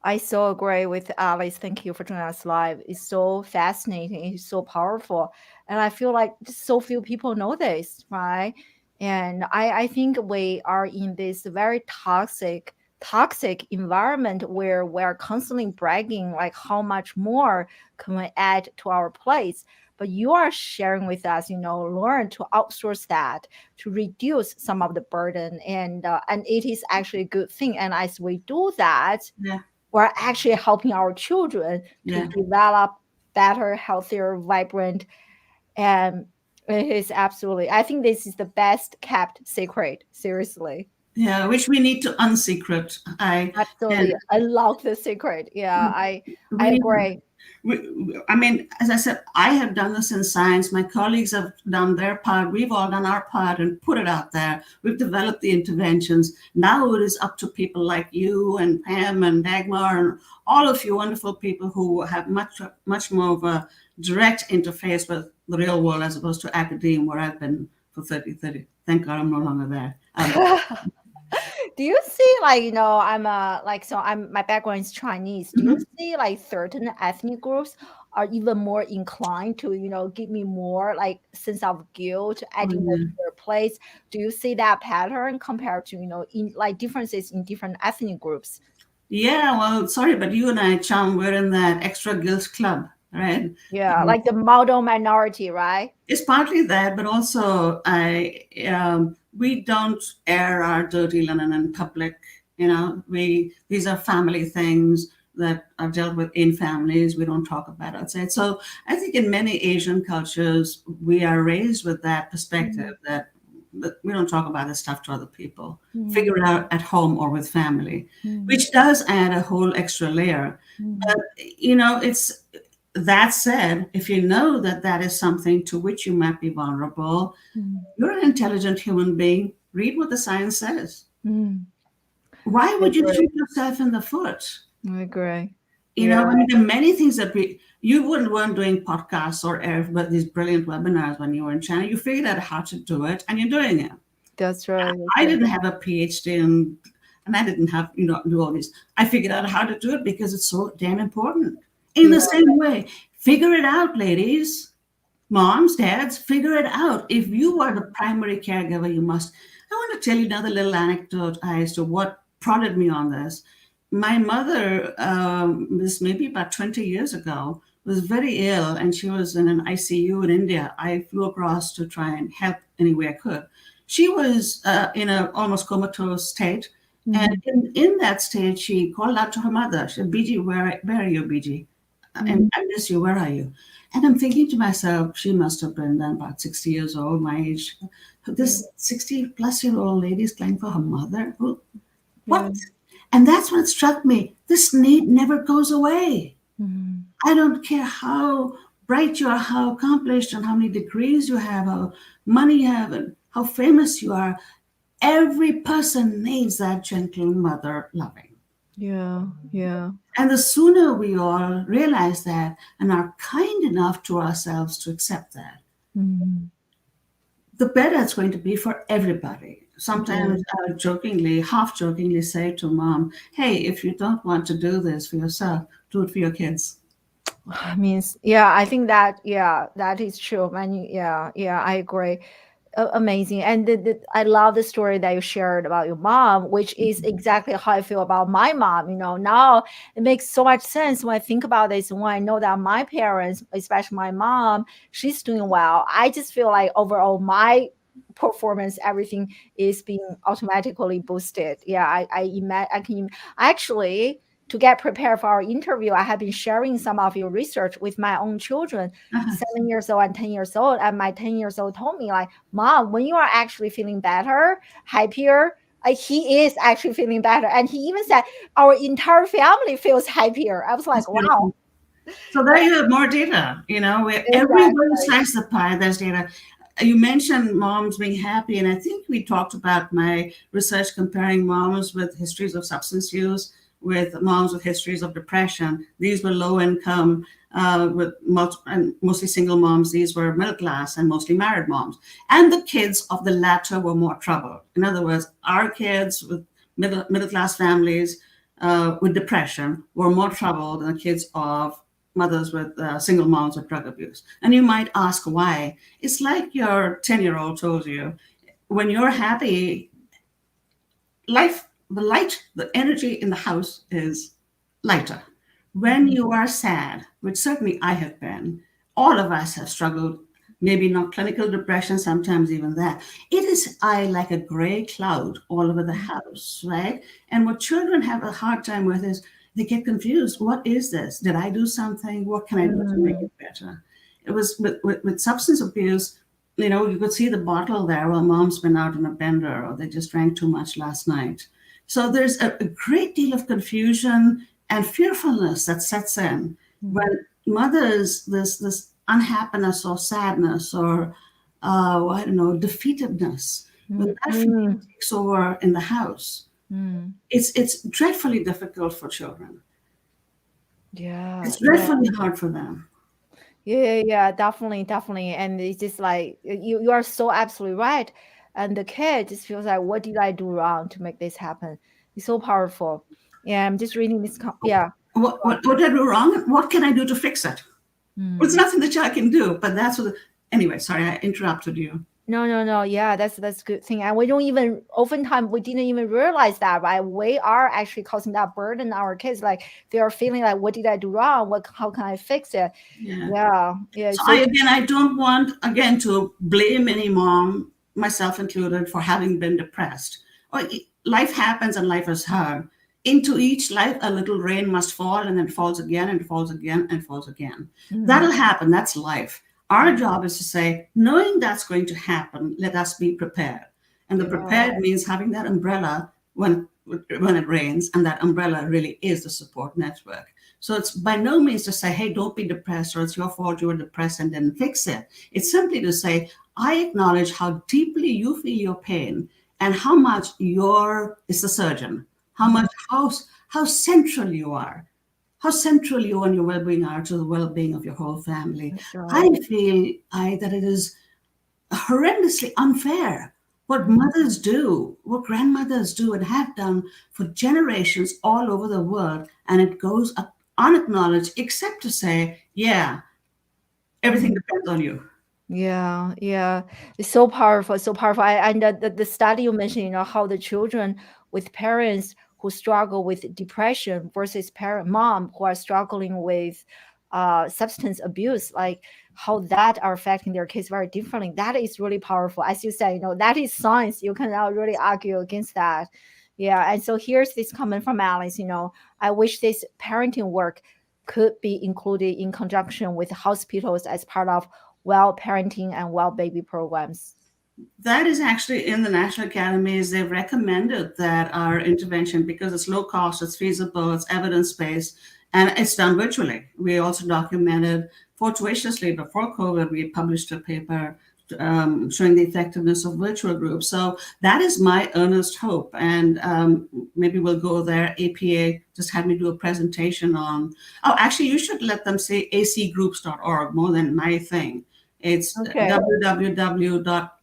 I so agree with Alice. Thank you for joining us live. It's so fascinating. It's so powerful. And I feel like just so few people know this, right? And I think we are in this very toxic environment where we're constantly bragging like how much more can we add to our plates. But you are sharing with us, learn to outsource that to reduce some of the burden, and it is actually a good thing. And as we do that, Yeah, we're actually helping our children to yeah. develop better, healthier, vibrant, and it is absolutely. I think this is the best kept secret. Seriously, Yeah, which we need to unsecret. And absolutely. I love the secret. Yeah, I we need agree. I mean, as I said, I have done this in science. My colleagues have done their part. We've all done our part and put it out there. We've developed the interventions. Now it is up to people like you and Pam and Dagmar and all of you wonderful people who have much more of a direct interface with the real world as opposed to academia, where I've been for 30. Thank God I'm no longer there. Do you see like I'm like so I'm my background is Chinese. Do you Mhm. see like certain ethnic groups are even more inclined to give me more like sense of guilt, Oh, adding more to yeah. their place? Do you see that pattern compared to in like differences in different ethnic groups? Yeah, well, sorry, but you and I, Chum, we're in that extra guilt club, right? Yeah, like the model minority, right? It's partly that, but also we don't air our dirty linen in public. We these are family things that are dealt with in families. We don't talk about outside. So I think in many Asian cultures, we are raised with that perspective Mm, that we don't talk about this stuff to other people. mm, Figure it out at home or with family, mm, which does add a whole extra layer. mm, But it's that said, if you know that that is something to which you might be vulnerable, mm, you're an intelligent human being. Read what the science says. mm. Why I would you agree. shoot yourself in the foot? I agree. Yeah. I mean, there are many things that you weren't doing podcasts or but these brilliant webinars when you were in China. You figured out how to do it, and you're doing it. That's right. That's I right. didn't have a PhD and I didn't have do all these. I figured out how to do it because it's so damn important. In Yeah. the same way, figure it out, ladies. Moms, dads, figure it out. If you are the primary caregiver, you must. I want to tell you another little anecdote as to what prodded me on this. My mother, this maybe about 20 years ago, was very ill and she was in an ICU in India. I flew across to try and help any way I could. She was in an almost comatose state. And Mm, in that state, she called out to her mother. She said, BG, where are you, BG? And mm, I miss you. Where are you? And I'm thinking to myself, she must have been then about 60 years old, my age. yeah. This 60-plus-year-old lady is crying for her mother. Yeah. What? And that's what struck me. This need never goes away. Mm, I don't care how bright you are, how accomplished, and how many degrees you have, how money you have, and how famous you are. Every person needs that gentle mother loving. yeah. Yeah. And the sooner we all realize that and are kind enough to ourselves to accept that, Mm, the better it's going to be for everybody. yeah. Sometimes I would jokingly, half jokingly say to mom, hey, if you don't want to do this for yourself, do it for your kids. Means yeah, I think that yeah, that is true. Man, yeah, yeah, I agree. Amazing. And I love the story that you shared about your mom, which is exactly how I feel about my mom. Now it makes so much sense when I think about this. When I know that my parents, especially my mom, she's doing well, I just feel like overall my performance, everything is being automatically boosted. Yeah, I can actually, to get prepared for our interview, I have been sharing some of your research with my own children, Uh-huh. 7 years old and 10 years old. And my 10 years old told me, like, Mom, when you are actually feeling better, happier, he is actually feeling better. And he even said, our entire family feels happier. I was That's like, wow. beautiful. So there you have more data, where everywhere Exactly. slice the pie, there's data. You mentioned moms being happy, and I think we talked about my research comparing moms with histories of substance use with moms with histories of depression. These were low income, and mostly single moms. These were middle class and mostly married moms. And the kids of the latter were more troubled. In other words, our kids with middle class families with depression were more troubled than the kids of mothers with single moms with drug abuse. And you might ask why. It's like your 10-year-old told you when you're happy, the light, the energy in the house is lighter. When Mhm. you are sad, which certainly I have been, all of us have struggled, maybe not clinical depression, sometimes even that. It is I like a gray cloud all over the house, right? And what children have a hard time with is they get confused. What is this? Did I do something? What can I do to make Mm, it better? It was with substance abuse, you could see the bottle there. Well, mom's been out on a bender, or they just drank too much last night. So there's a great deal of confusion and fearfulness that sets in mm, when mothers this unhappiness or sadness or I don't know, defeatedness, when mm, that feeling mm, takes over in the house, mm. it's dreadfully difficult for children. Yeah, It's yeah. dreadfully hard for them. Yeah, yeah, yeah, definitely, definitely. And it's just like you are so absolutely right. and the kid just feels like, what did I do wrong to make this happen? It's so powerful. Yeah, I'm just reading this. Yeah. What did I do wrong? What can I do to fix it? There's Mm. nothing that I can do, but that's what. Anyway, sorry, I interrupted you. No, no, no. Yeah, that's a good thing. And we don't even oftentimes we didn't even realize that, right? We are actually causing that burden on our kids. Like they are feeling like, what did I do wrong? What how can I fix it? Yeah. Yeah, yeah. So So I don't want again to blame any mom, myself included, for having been depressed. Life happens and life is hard. Into each life, a little rain must fall, and then it falls again, and it falls again, and falls again. mm, That'll happen. That's life. Our job is to say, knowing that's going to happen, let us be prepared. And the yeah. prepared means having that umbrella when it rains, and that umbrella really is the support network. So it's by no means to say, hey, don't be depressed, or it's your fault you were depressed and then fix it. It's simply to say, I acknowledge how deeply you feel your pain and how much is the surgeon, how Mm, much, how central you are, how central you and your well-being are to the well-being of your whole family. that's I right. feel that it is horrendously unfair what Mm, mothers do, what grandmothers do and have done for generations all over the world, and it goes unacknowledged, except to say, yeah, everything mm. depends on you. Yeah, yeah. It's so powerful, so powerful. And the study you mentioned, how the children with parents who struggle with depression versus parent mom who are struggling with substance abuse, like how that are affecting their kids very differently. That is really powerful. As you said, that is science. You cannot really argue against that. Yeah. And so here's this comment from Alice, I wish this parenting work could be included in conjunction with hospitals as part of well parenting and well baby programs. That is actually in the national academies. They've recommended that our intervention, because it's low cost, it's feasible, it's evidence based, and it's done virtually. We also documented fortuitously before COVID, we published a paper showing the effectiveness of virtual groups. So that is my earnest hope. And maybe we'll go there. APA just had me do a presentation on, oh, actually, you should let them say acgroups.org more than my thing. It's Okay.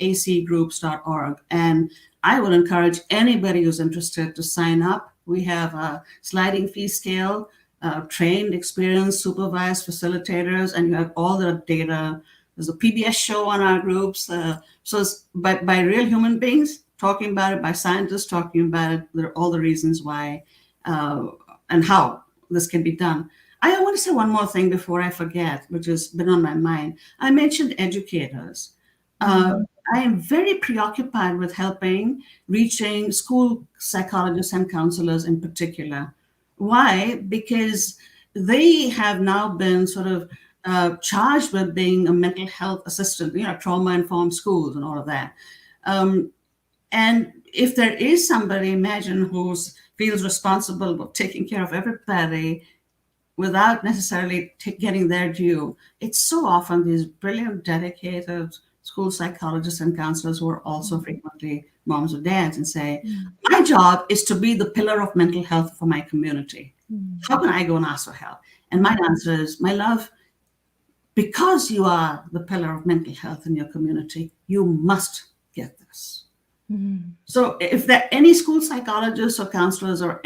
www.acgroups.org. And I would encourage anybody who's interested to sign up. We have a sliding fee scale, trained, experienced, supervised facilitators, and you have all the data. There's a PBS show on our groups. So it's by real human beings talking about it, by scientists talking about it. There are all the reasons why uh, and how this can be done. I want to say one more thing before I forget, which has been on my mind. I mentioned educators. Uh, Mhm. I am very preoccupied with helping reaching school psychologists and counselors in particular. Why? Because they have now been sort of charged with being a mental health assistant, trauma informed schools and all of that. Um, and if there is somebody, imagine, who feels responsible for taking care of everybody without necessarily getting their due. It's so often these brilliant, dedicated school psychologists and counselors who are also frequently moms or dads and say, Mm, my job is to be the pillar of mental health for my community. mm, How can I go and ask for help? And mm, my answer is, my love, because you are the pillar of mental health in your community, you must get this. mm, So if there are any school psychologists or counselors or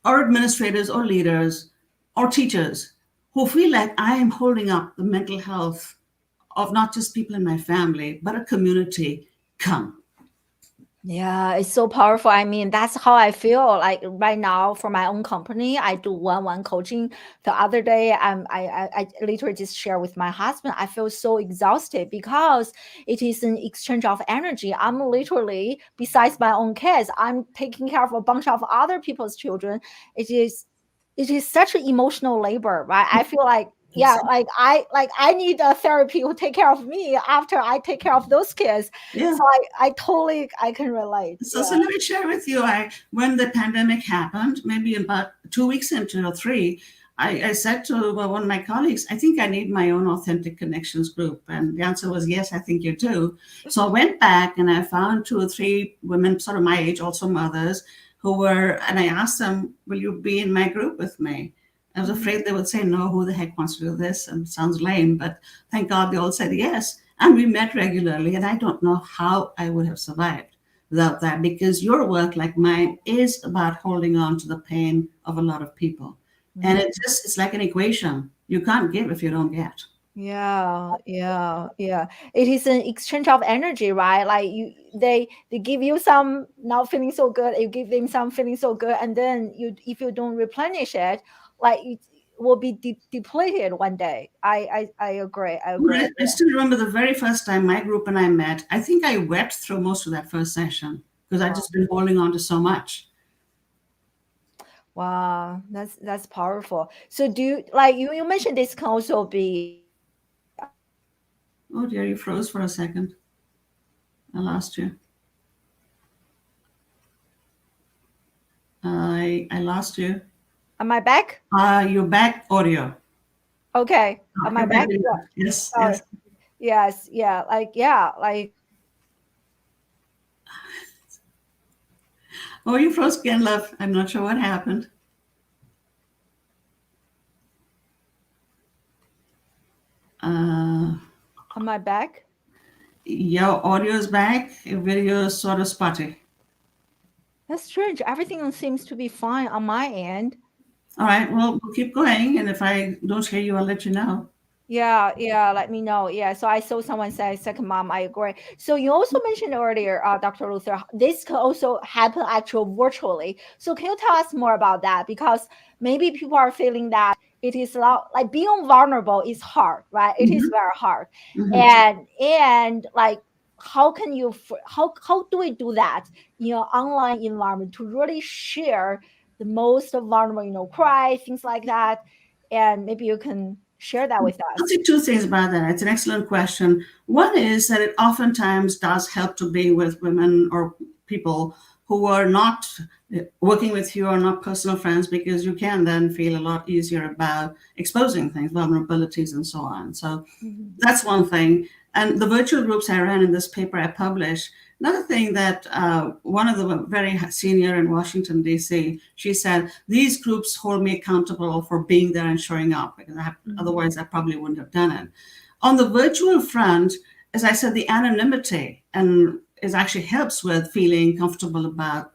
administrators or leaders or teachers who feel like I am holding up the mental health of not just people in my family, but a community, come. Yeah, it's so powerful. I mean, that's how I feel like right now for my own company. I do one-on-one coaching. The other day, I literally just share with my husband. I feel so exhausted because it is an exchange of energy. I'm literally, besides my own kids, I'm taking care of a bunch of other people's children. It is, it is such an emotional labor, right? I feel like yeah, Exactly. like I need a therapy who take care of me after I take care of those kids. Yeah. So I totally I can relate. So Yeah. let me share with you. When the pandemic happened, maybe about 2 weeks into or three, I said to one of my colleagues, I think I need my own authentic connections group. And the answer was yes, I think you do. So I went back and I found two or three women, sort of my age, also mothers, and I asked them, will you be in my group with me? I was Mm, afraid they would say no, who the heck wants to do this? And it sounds lame, but thank God they all said yes. And we met regularly, and I don't know how I would have survived without that, because your work, like mine, is about holding on to the pain of a lot of people. And it's like an equation. You can't give if you don't get. Yeah, yeah, yeah. It is an exchange of energy, right? Like they give you some not feeling so good, you give them some feeling so good, and then you if you don't replenish it, like it will be depleted one day. I agree. I agree. I still remember the very first time my group and I met. I think I wept through most of that first session because I'd Wow, just been holding on to so much. wow, that's powerful. So do you like you mentioned this can also be Oh dear, you froze for a second. I lost you. I lost you. am I back? You're back, audio. Okay. Am I You're back. back? Video. Yeah. Yes, Sorry. yes. Yes, yeah, like Oh, you froze again, love. I'm not sure what happened. Uh, am I back? your audio is back. Your video is sort of spotty. That's strange. Everything seems to be fine on my end. All right, well, we'll keep going, and if I don't hear you, I'll let you know. Yeah, yeah, let me know. Yeah, so I saw someone say second mom. I agree. So you also mentioned earlier, Dr. Luther, this can also happen actually virtually. So can you tell us more about that? Because maybe people are feeling that it is a lot like being vulnerable is hard, right? It is Mhm, very hard, mhm. and like how can you how do we do that in an online environment to really share the most vulnerable, cry things like that, and maybe you can share that with I'll us. say two things about that. It's an excellent question. One is that it oftentimes does help to be with women or people who are not working with you or not personal friends, because you can then feel a lot easier about exposing things, vulnerabilities, and so on. So Mhm. that's one thing. And the virtual groups I ran in this paper I published. Another thing that one of the very senior in Washington, D.C., she said, these groups hold me accountable for being there and showing up, because Mhm. otherwise I probably wouldn't have done it. On the virtual front, as I said, the anonymity and it actually helps with feeling comfortable about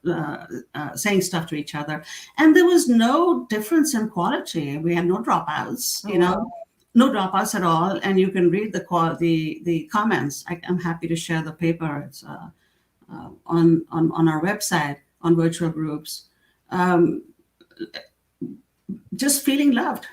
saying stuff to each other. And there was no difference in quality. We had no dropouts, Oh, wow. no dropouts at all, and you can read the comments. I'm happy to share the paper. It's on our website on virtual groups. Um, just feeling loved.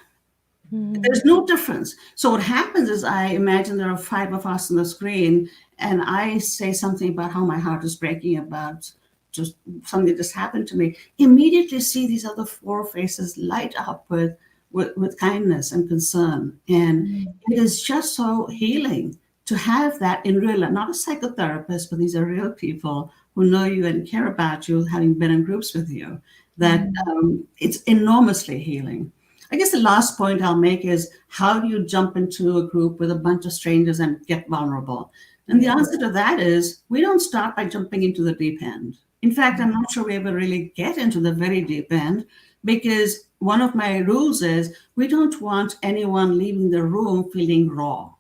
Mhm. There's no difference. So what happens is, I imagine there are five of us on the screen, and I say something about how my heart is breaking about just something that just happened to me. Immediately see these other four faces light up with kindness and concern, and Mhm. it is just so healing to have that in real life. Not a psychotherapist, but these are real people who know you and care about you, having been in groups with you. That Mhm. it's enormously healing. I guess the last point I'll make is, how do you jump into a group with a bunch of strangers and get vulnerable? And the Yeah. answer to that is, we don't start by jumping into the deep end. In fact, I'm not sure we ever really get into the very deep end, because one of my rules is, we don't want anyone leaving the room feeling raw,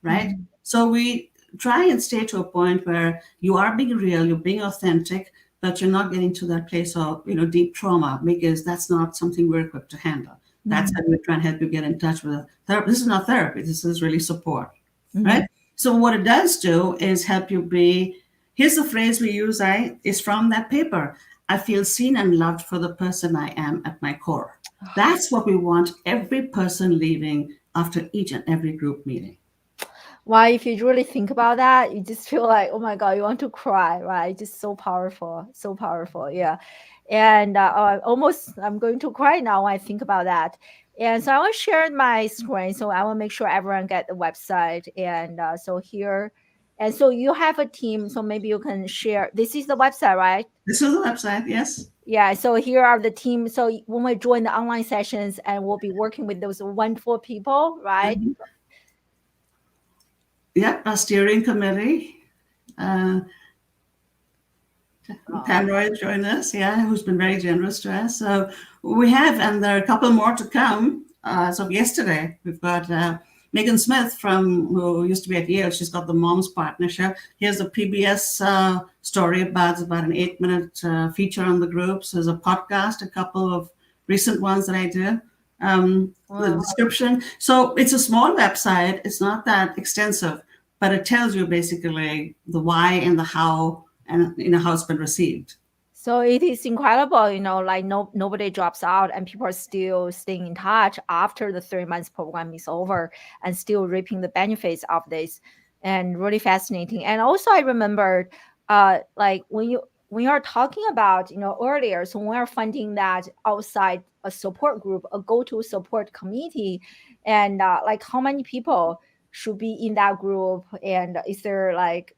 right? Mhm. So we try and stay to a point where you are being real, you're being authentic, but you're not getting to that place of deep trauma, because that's not something we're equipped to handle. That's Mhm. how we're trying to help you get in touch with a therapist. This is not therapy. This is really support, right? Mhm. So what it does do is help you be. Here's the phrase we use. Is from that paper. I feel seen and loved for the person I am at my core. That's what we want every person leaving after each and every group meeting. Why, if you really think about that, you just feel like, oh my God, you want to cry, right? Just so powerful, so powerful. Yeah. And almost, I'm going to cry now when I think about that. And so I want to share my screen. So I want to make sure everyone get the website. And so here, and so you have a team. So maybe you can share. This is the website, right? This is the website. Yes. Yeah. So here are the team. So when we join the online sessions, and we'll be working with those wonderful people, right? Mhm. Yep. Our steering committee. Uh, Tanroy joined us, yeah, who's been very generous to us. So we have, and there are a couple more to come. As of yesterday, we've got Megan Smith, who used to be at Yale, she's got the Moms Partnership. Here's a PBS story about an 8-minute feature on the groups. There's a podcast, a couple of recent ones that I did. The Wow. description. So it's a small website. It's not that extensive, but it tells you basically the why and the how, and how it's been received. So it is incredible, like nobody drops out and people are still staying in touch after the 3 months program is over and still reaping the benefits of this, and really fascinating. And also I remembered, like when you're talking about, earlier, so when we're finding that outside a support group, a go-to support committee, and like how many people should be in that group, and is there like,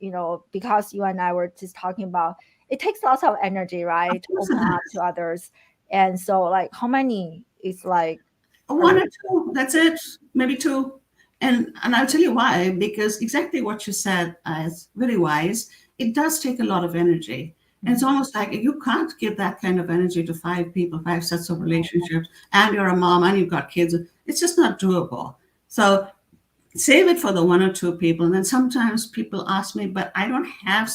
because you and I were just talking about, it takes lots of energy, Of right, to course it open up has. to others. And so like how many is like, are One you? or two, that's it, maybe two. And I'll tell you why, because exactly what you said is very wise. It does take a lot of energy. And it's Mhm. almost like you can't give that kind of energy to 5 people, 5 sets of relationships, and you're a mom and you've got kids. It's just not doable. So save it for the 1 or 2 people. And then sometimes people ask me, but I don't have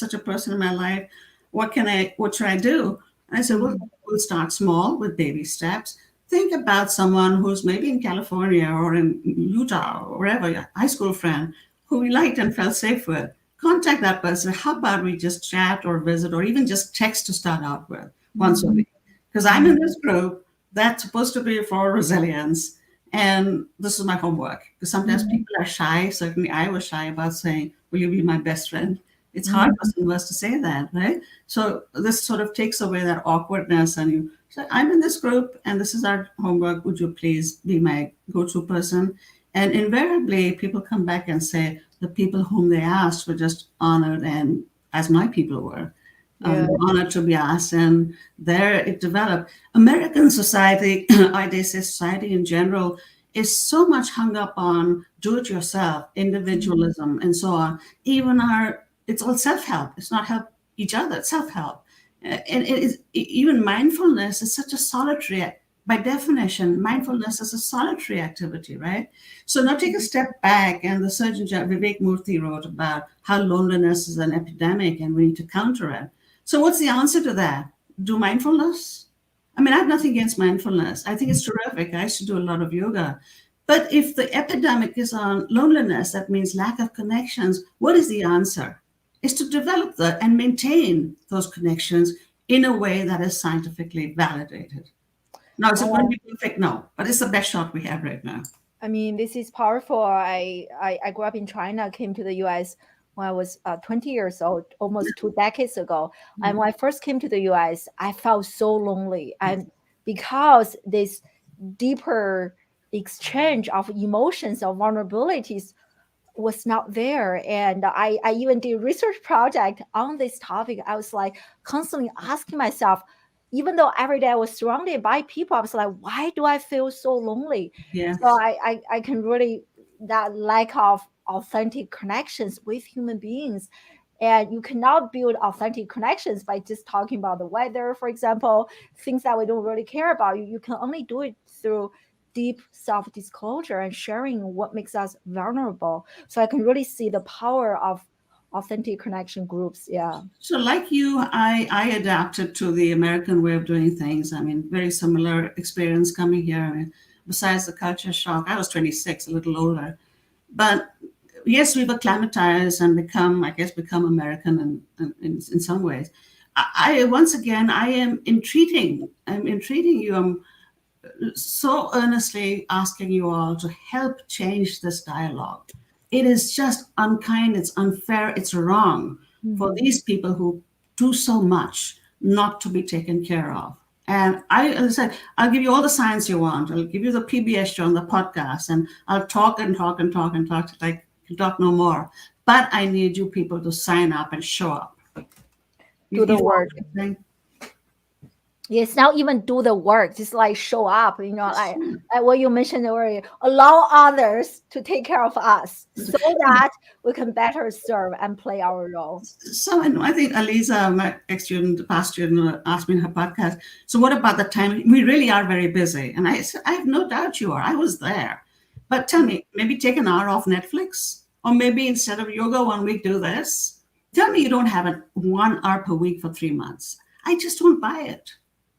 such a person in my life. What should I do? And I said, well, Mhm. we'll start small with baby steps. Think about someone who's maybe in California or in Utah or wherever, your high school friend who we liked and felt safe with. Contact that person. How about we just chat or visit or even just text to start out with once a Mhm. week? Because I'm in Mhm. this group that's supposed to be for resilience, and this is my homework. Because sometimes Mhm. people are shy. Certainly, I was shy about saying, "Will you be my best friend?" It's hard for Mhm. some of us to say that, right? So this sort of takes away that awkwardness, and you say, "I'm in this group, and this is our homework. Would you please be my go-to person?" And invariably, people come back and say the people whom they asked were just honored, and as my people were Yeah. honored to be asked, and there it developed. American society, I dare say society in general, is so much hung up on do it yourself, Mhm. individualism, and so on. It's all self help. It's not help each other, it's self help. And it is, even mindfulness is such a solitary, by definition, mindfulness is a solitary activity, right? So now take a step back, and the Surgeon General Vivek Murthy wrote about how loneliness is an epidemic and we need to counter it. So, what's the answer to that? Do mindfulness? I mean, I have nothing against mindfulness. I think it's terrific. I used to do a lot of yoga. But if the epidemic is on loneliness, that means lack of connections. What is the answer? Is to develop and maintain those connections in a way that is scientifically validated. Now, is it going to be perfect? No, but it's the best shot we have right now. I mean, this is powerful. I grew up in China, came to the US when I was 20 years old, almost 2 decades ago. And when I first came to the US, I felt so lonely. And because this deeper exchange of emotions, of vulnerabilities was not there. And I even did research project on this topic. I was like constantly asking myself, even though every day I was surrounded by people, I was like, why do I feel so lonely? So Yes. I can really, that lack of authentic connections with human beings. And you cannot build authentic connections by just talking about the weather, for example, things that we don't really care about. You can only do it through deep self-disclosure and sharing what makes us vulnerable. So I can really see the power of authentic connection groups. Yeah. So, like you, I adapted to the American way of doing things. I mean, very similar experience coming here. I mean, besides the culture shock, I was 26, a little older. But yes, we've acclimatized and become American in some ways. Once again, I'm entreating you. I'm so earnestly asking you all to help change this dialogue. It is just unkind, it's unfair, it's wrong for Mhm. these people who do so much not to be taken care of. And as I said, I'll give you all the science you want. I'll give you the PBS show and the podcast, and I'll talk and talk and talk and talk till I can talk no more. But I need you people to sign up and show up. Do You the follow work. what I'm saying? Yes, now even do the work, just like show up, That's like what you mentioned earlier, allow others to take care of us so true. that we can better serve and play our role. So, and I think Aliza, my ex-student, past student, asked me in her podcast, so what about the time? We really are very busy. And I said, I have no doubt you are. I was there. But tell me, maybe take an hour off Netflix, or maybe instead of yoga 1 week, do this. Tell me you don't have it 1 hour per week for 3 months. I just won't buy it.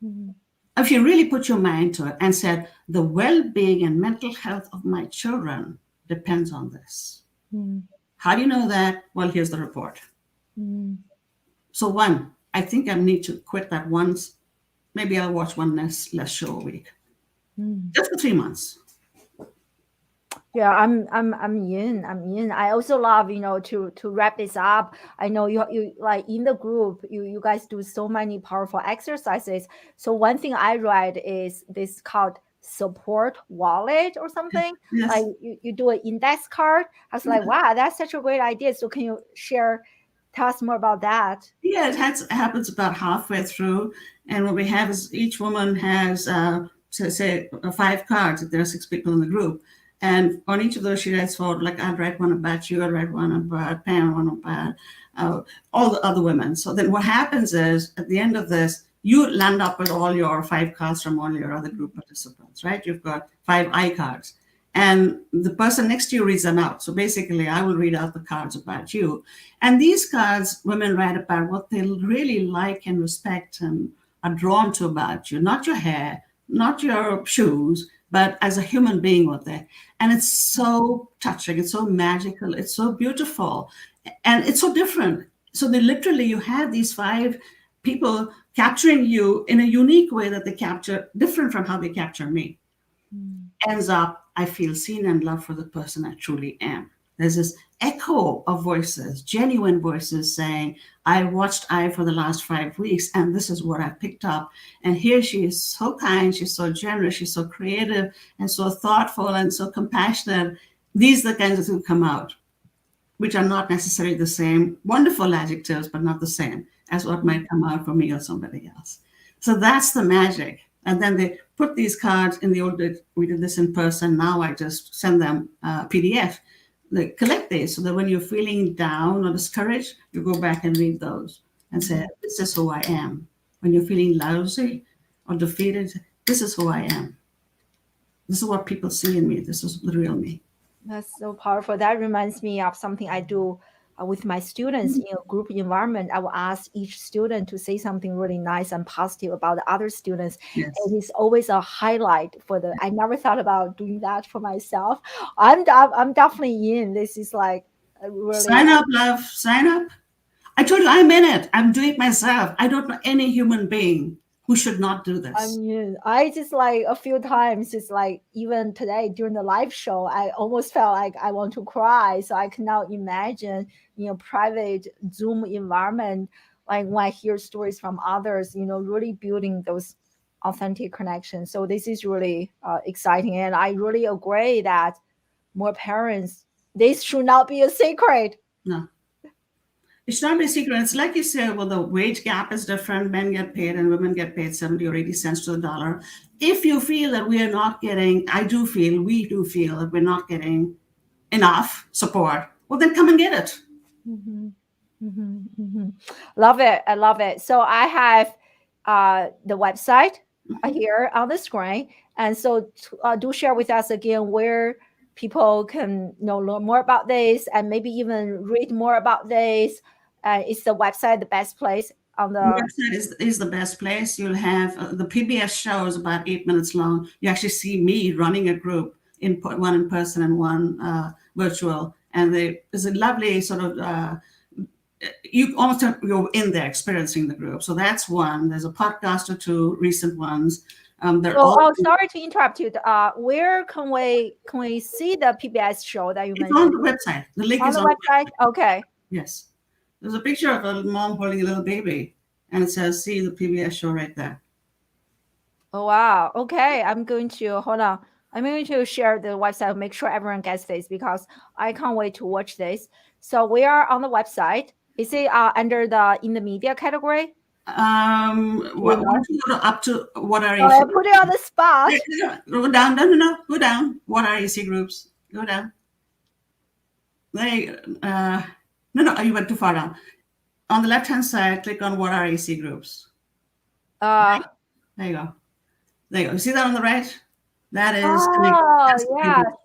Mhm. If you really put your mind to it and said, the well being and mental health of my children depends on this. Mhm. How do you know that? Well, here's the report. Mhm. So, one, I think I need to quit that once. Maybe I'll watch one less show a week, Mhm. just for 3 months. Yeah, I'm in. I'm in. I also love, to wrap this up. I know you like in the group, you guys do so many powerful exercises. So one thing I read is this called support wallet or something. Like Yes. you do an index card. I was like, wow, that's such a great idea. So can you tell us more about that? Yeah, happens about halfway through. And what we have is each woman has, say, 5 cards if there are 6 people in the group. And on each of those, she writes forward, like, I'd write one about you, I'd write one about Pam, one about all the other women. So then what happens is, at the end of this, you land up with all your 5 cards from all your other group participants, right? You've got 5 I cards. And the person next to you reads them out. So basically, I will read out the cards about you. And these cards, women write about what they really like and respect and are drawn to about you, not your hair, not your shoes, but as a human being what they. And it's so touching, it's so magical, it's so beautiful, and it's so different. So they literally, you have these 5 people capturing you in a unique way that they capture, different from how they capture me. Mm. Ends up, I feel seen and loved for the person I truly am. There's this echo of voices, genuine voices saying, I watched I for the last 5 weeks, and this is what I picked up. And here she is so kind, she's so generous, she's so creative, and so thoughtful, and so compassionate. These are the kinds of things that come out, which are not necessarily the same, wonderful adjectives, but not the same as what might come out for me or somebody else. So that's the magic. And then they put these cards in the old days. We did this in person. Now I just send them PDF. They collect these so that when you're feeling down or discouraged, you go back and read those and say, this is who I am. When you're feeling lousy or defeated, this is who I am. This is what people see in me. This is the real me. That's so powerful. That reminds me of something I do with my students in a group environment. I will ask each student to say something really nice and positive about the other students. Yes. It is always a highlight for the. I never thought about doing that for myself. I'm definitely in. This is like really. Sign up, love. Sign up. I told you I'm in it. I'm doing it myself. I don't know any human being who should not do I this. mean, I just like a few times, just like even today during the live show, I almost felt like I want to cry. So I can now imagine, private Zoom environment, like when I hear stories from others, really building those authentic connections. So this is really exciting. And I really agree that more parents, this should not be a secret. No. It should not be a secret. It's like you said, well, the wage gap is different. Men get paid and women get paid 70 or 80 cents to the dollar. If you feel that we are not getting, we do feel that we're not getting enough support, well, then come and get it. Mhm. Mhm, mhm. Love it. I love it. So I have the website here on the screen. And so do share with us again where people can learn more about this and maybe even read more about this. Is the website the best place on The the website is the best place. You'll have the PBS show is about 8 minutes long. You actually see me running a group, one in person and one virtual. And there's a lovely sort of you're in there experiencing the group. So that's one. There's a podcast or two recent ones. They're so all sorry to interrupt you. Where can we see the PBS show that you it's on mentioned? the website. The link On is the on the website? website. Okay. Yes. There's a picture of a mom holding a little baby, and it says "See the PBS show" right there. Oh wow. Okay. I'm going to hold on. I'm going to share the website, make sure everyone gets this because I can't wait to watch this. So we are on the website. Is it under the in the media category? Do you Why know? don't you go up to what are Oh, AC? I put it on the spot. Go down. No, no, no. Go down. What are AC groups? Go down. They, no, no. You went too far down. On the left hand side, click on what are AC groups. Uh There you go. There you go. You see that on the right? That is oh that's the yeah. group.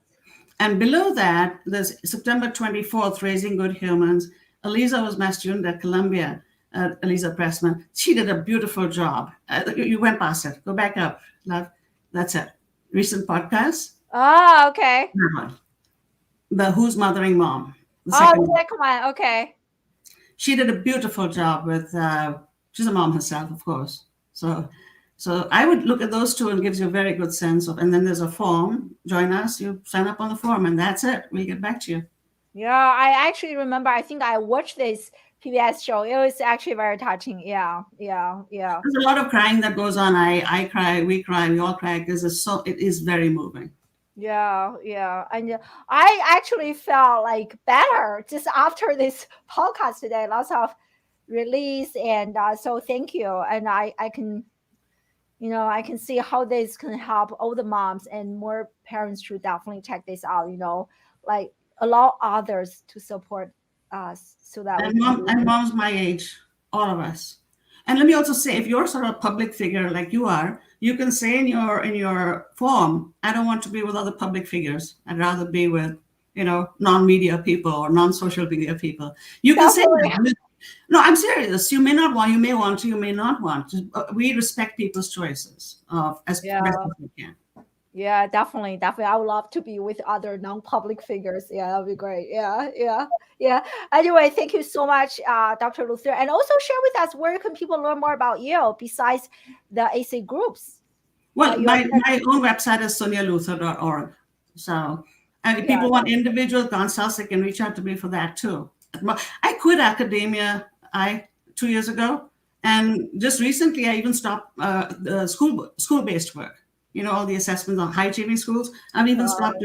And below that, there's September 24th, Raising Good Humans. Eliza was my student at Columbia, Eliza Pressman. She did a beautiful job. You went past it. Go back up, love. That's it. Recent podcast. Oh, okay. The Who's Mothering Mom. The Oh, second the one. second one. Okay. She did a beautiful job with, she's a mom herself, of course. So I would look at those two and gives you a very good sense of, and then there's a form. Join us, you sign up on the form, and that's it. We'll get back to you. Yeah, I actually remember, I think I watched this PBS show. It was actually very touching. Yeah. There's a lot of crying that goes on. I cry, we all cry, because it is very moving. Yeah. And I actually felt like better just after this podcast today. Lots of release, and so thank you. And I can, I can see how this can help all the moms, and more parents should definitely check this out. Like allow others to support us so that we can. And moms my age, all of us. And let me also say, if you're sort of a public figure like you are, you can say in your form, I don't want to be with other public figures. I'd rather be with, non-media people or non-social media people. You can say that. No, I'm serious. You may not want, you may want to, you may not want. We respect people's choices as best as we can. Yeah, definitely. I would love to be with other non-public figures. Yeah, that'd be great. Yeah. Anyway, thank you so much, Dr. Luthar. And also share with us, where can people learn more about you besides the AC groups? Well, my own website is suniyaluthar.org. So, and if people want individual consults, they can reach out to me for that too. I quit academia 2 years ago, and just recently I even stopped the school-based work. All the assessments on high-achieving schools. I've even stopped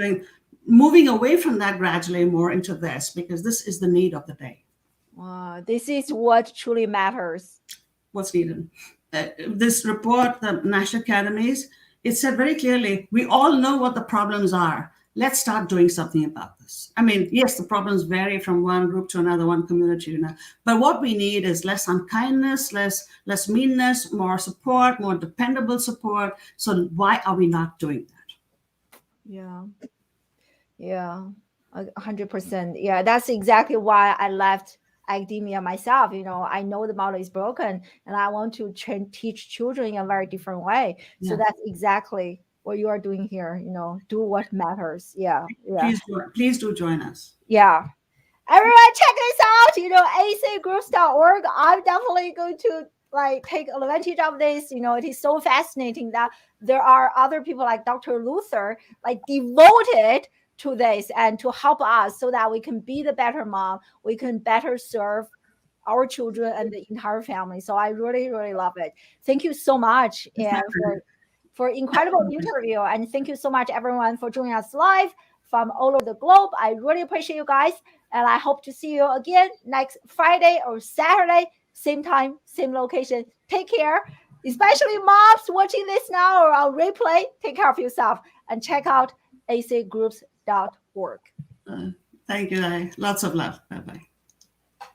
moving away from that gradually more into this, because this is the need of the day. This is what truly matters. What's needed. This report, the National Academies, it said very clearly, we all know what the problems are. Let's start doing something about this. I mean, yes, the problems vary from one group to another, one community to another. But what we need is less unkindness, less meanness, more support, more dependable support. So why are we not doing that? Yeah, 100%. Yeah, that's exactly why I left academia myself. I know the model is broken, and I want to teach children in a very different way. So that's exactly what you are doing here. Do what matters. Yeah. Please do join us. Yeah, everyone check this out. acgroups.org. I'm definitely going to take advantage of this. It is so fascinating that there are other people like Dr. Luthar devoted to this and to help us, so that we can be the better mom, we can better serve our children and the entire family. So I really, really love it. Thank you so much, and for incredible interview. And thank you so much, everyone, for joining us live from all over the globe. I really appreciate you guys. And I hope to see you again next Friday or Saturday, same time, same location. Take care, especially moms watching this now or on replay. Take care of yourself and check out acgroups.org. Thank you. Lots of love. Bye-bye.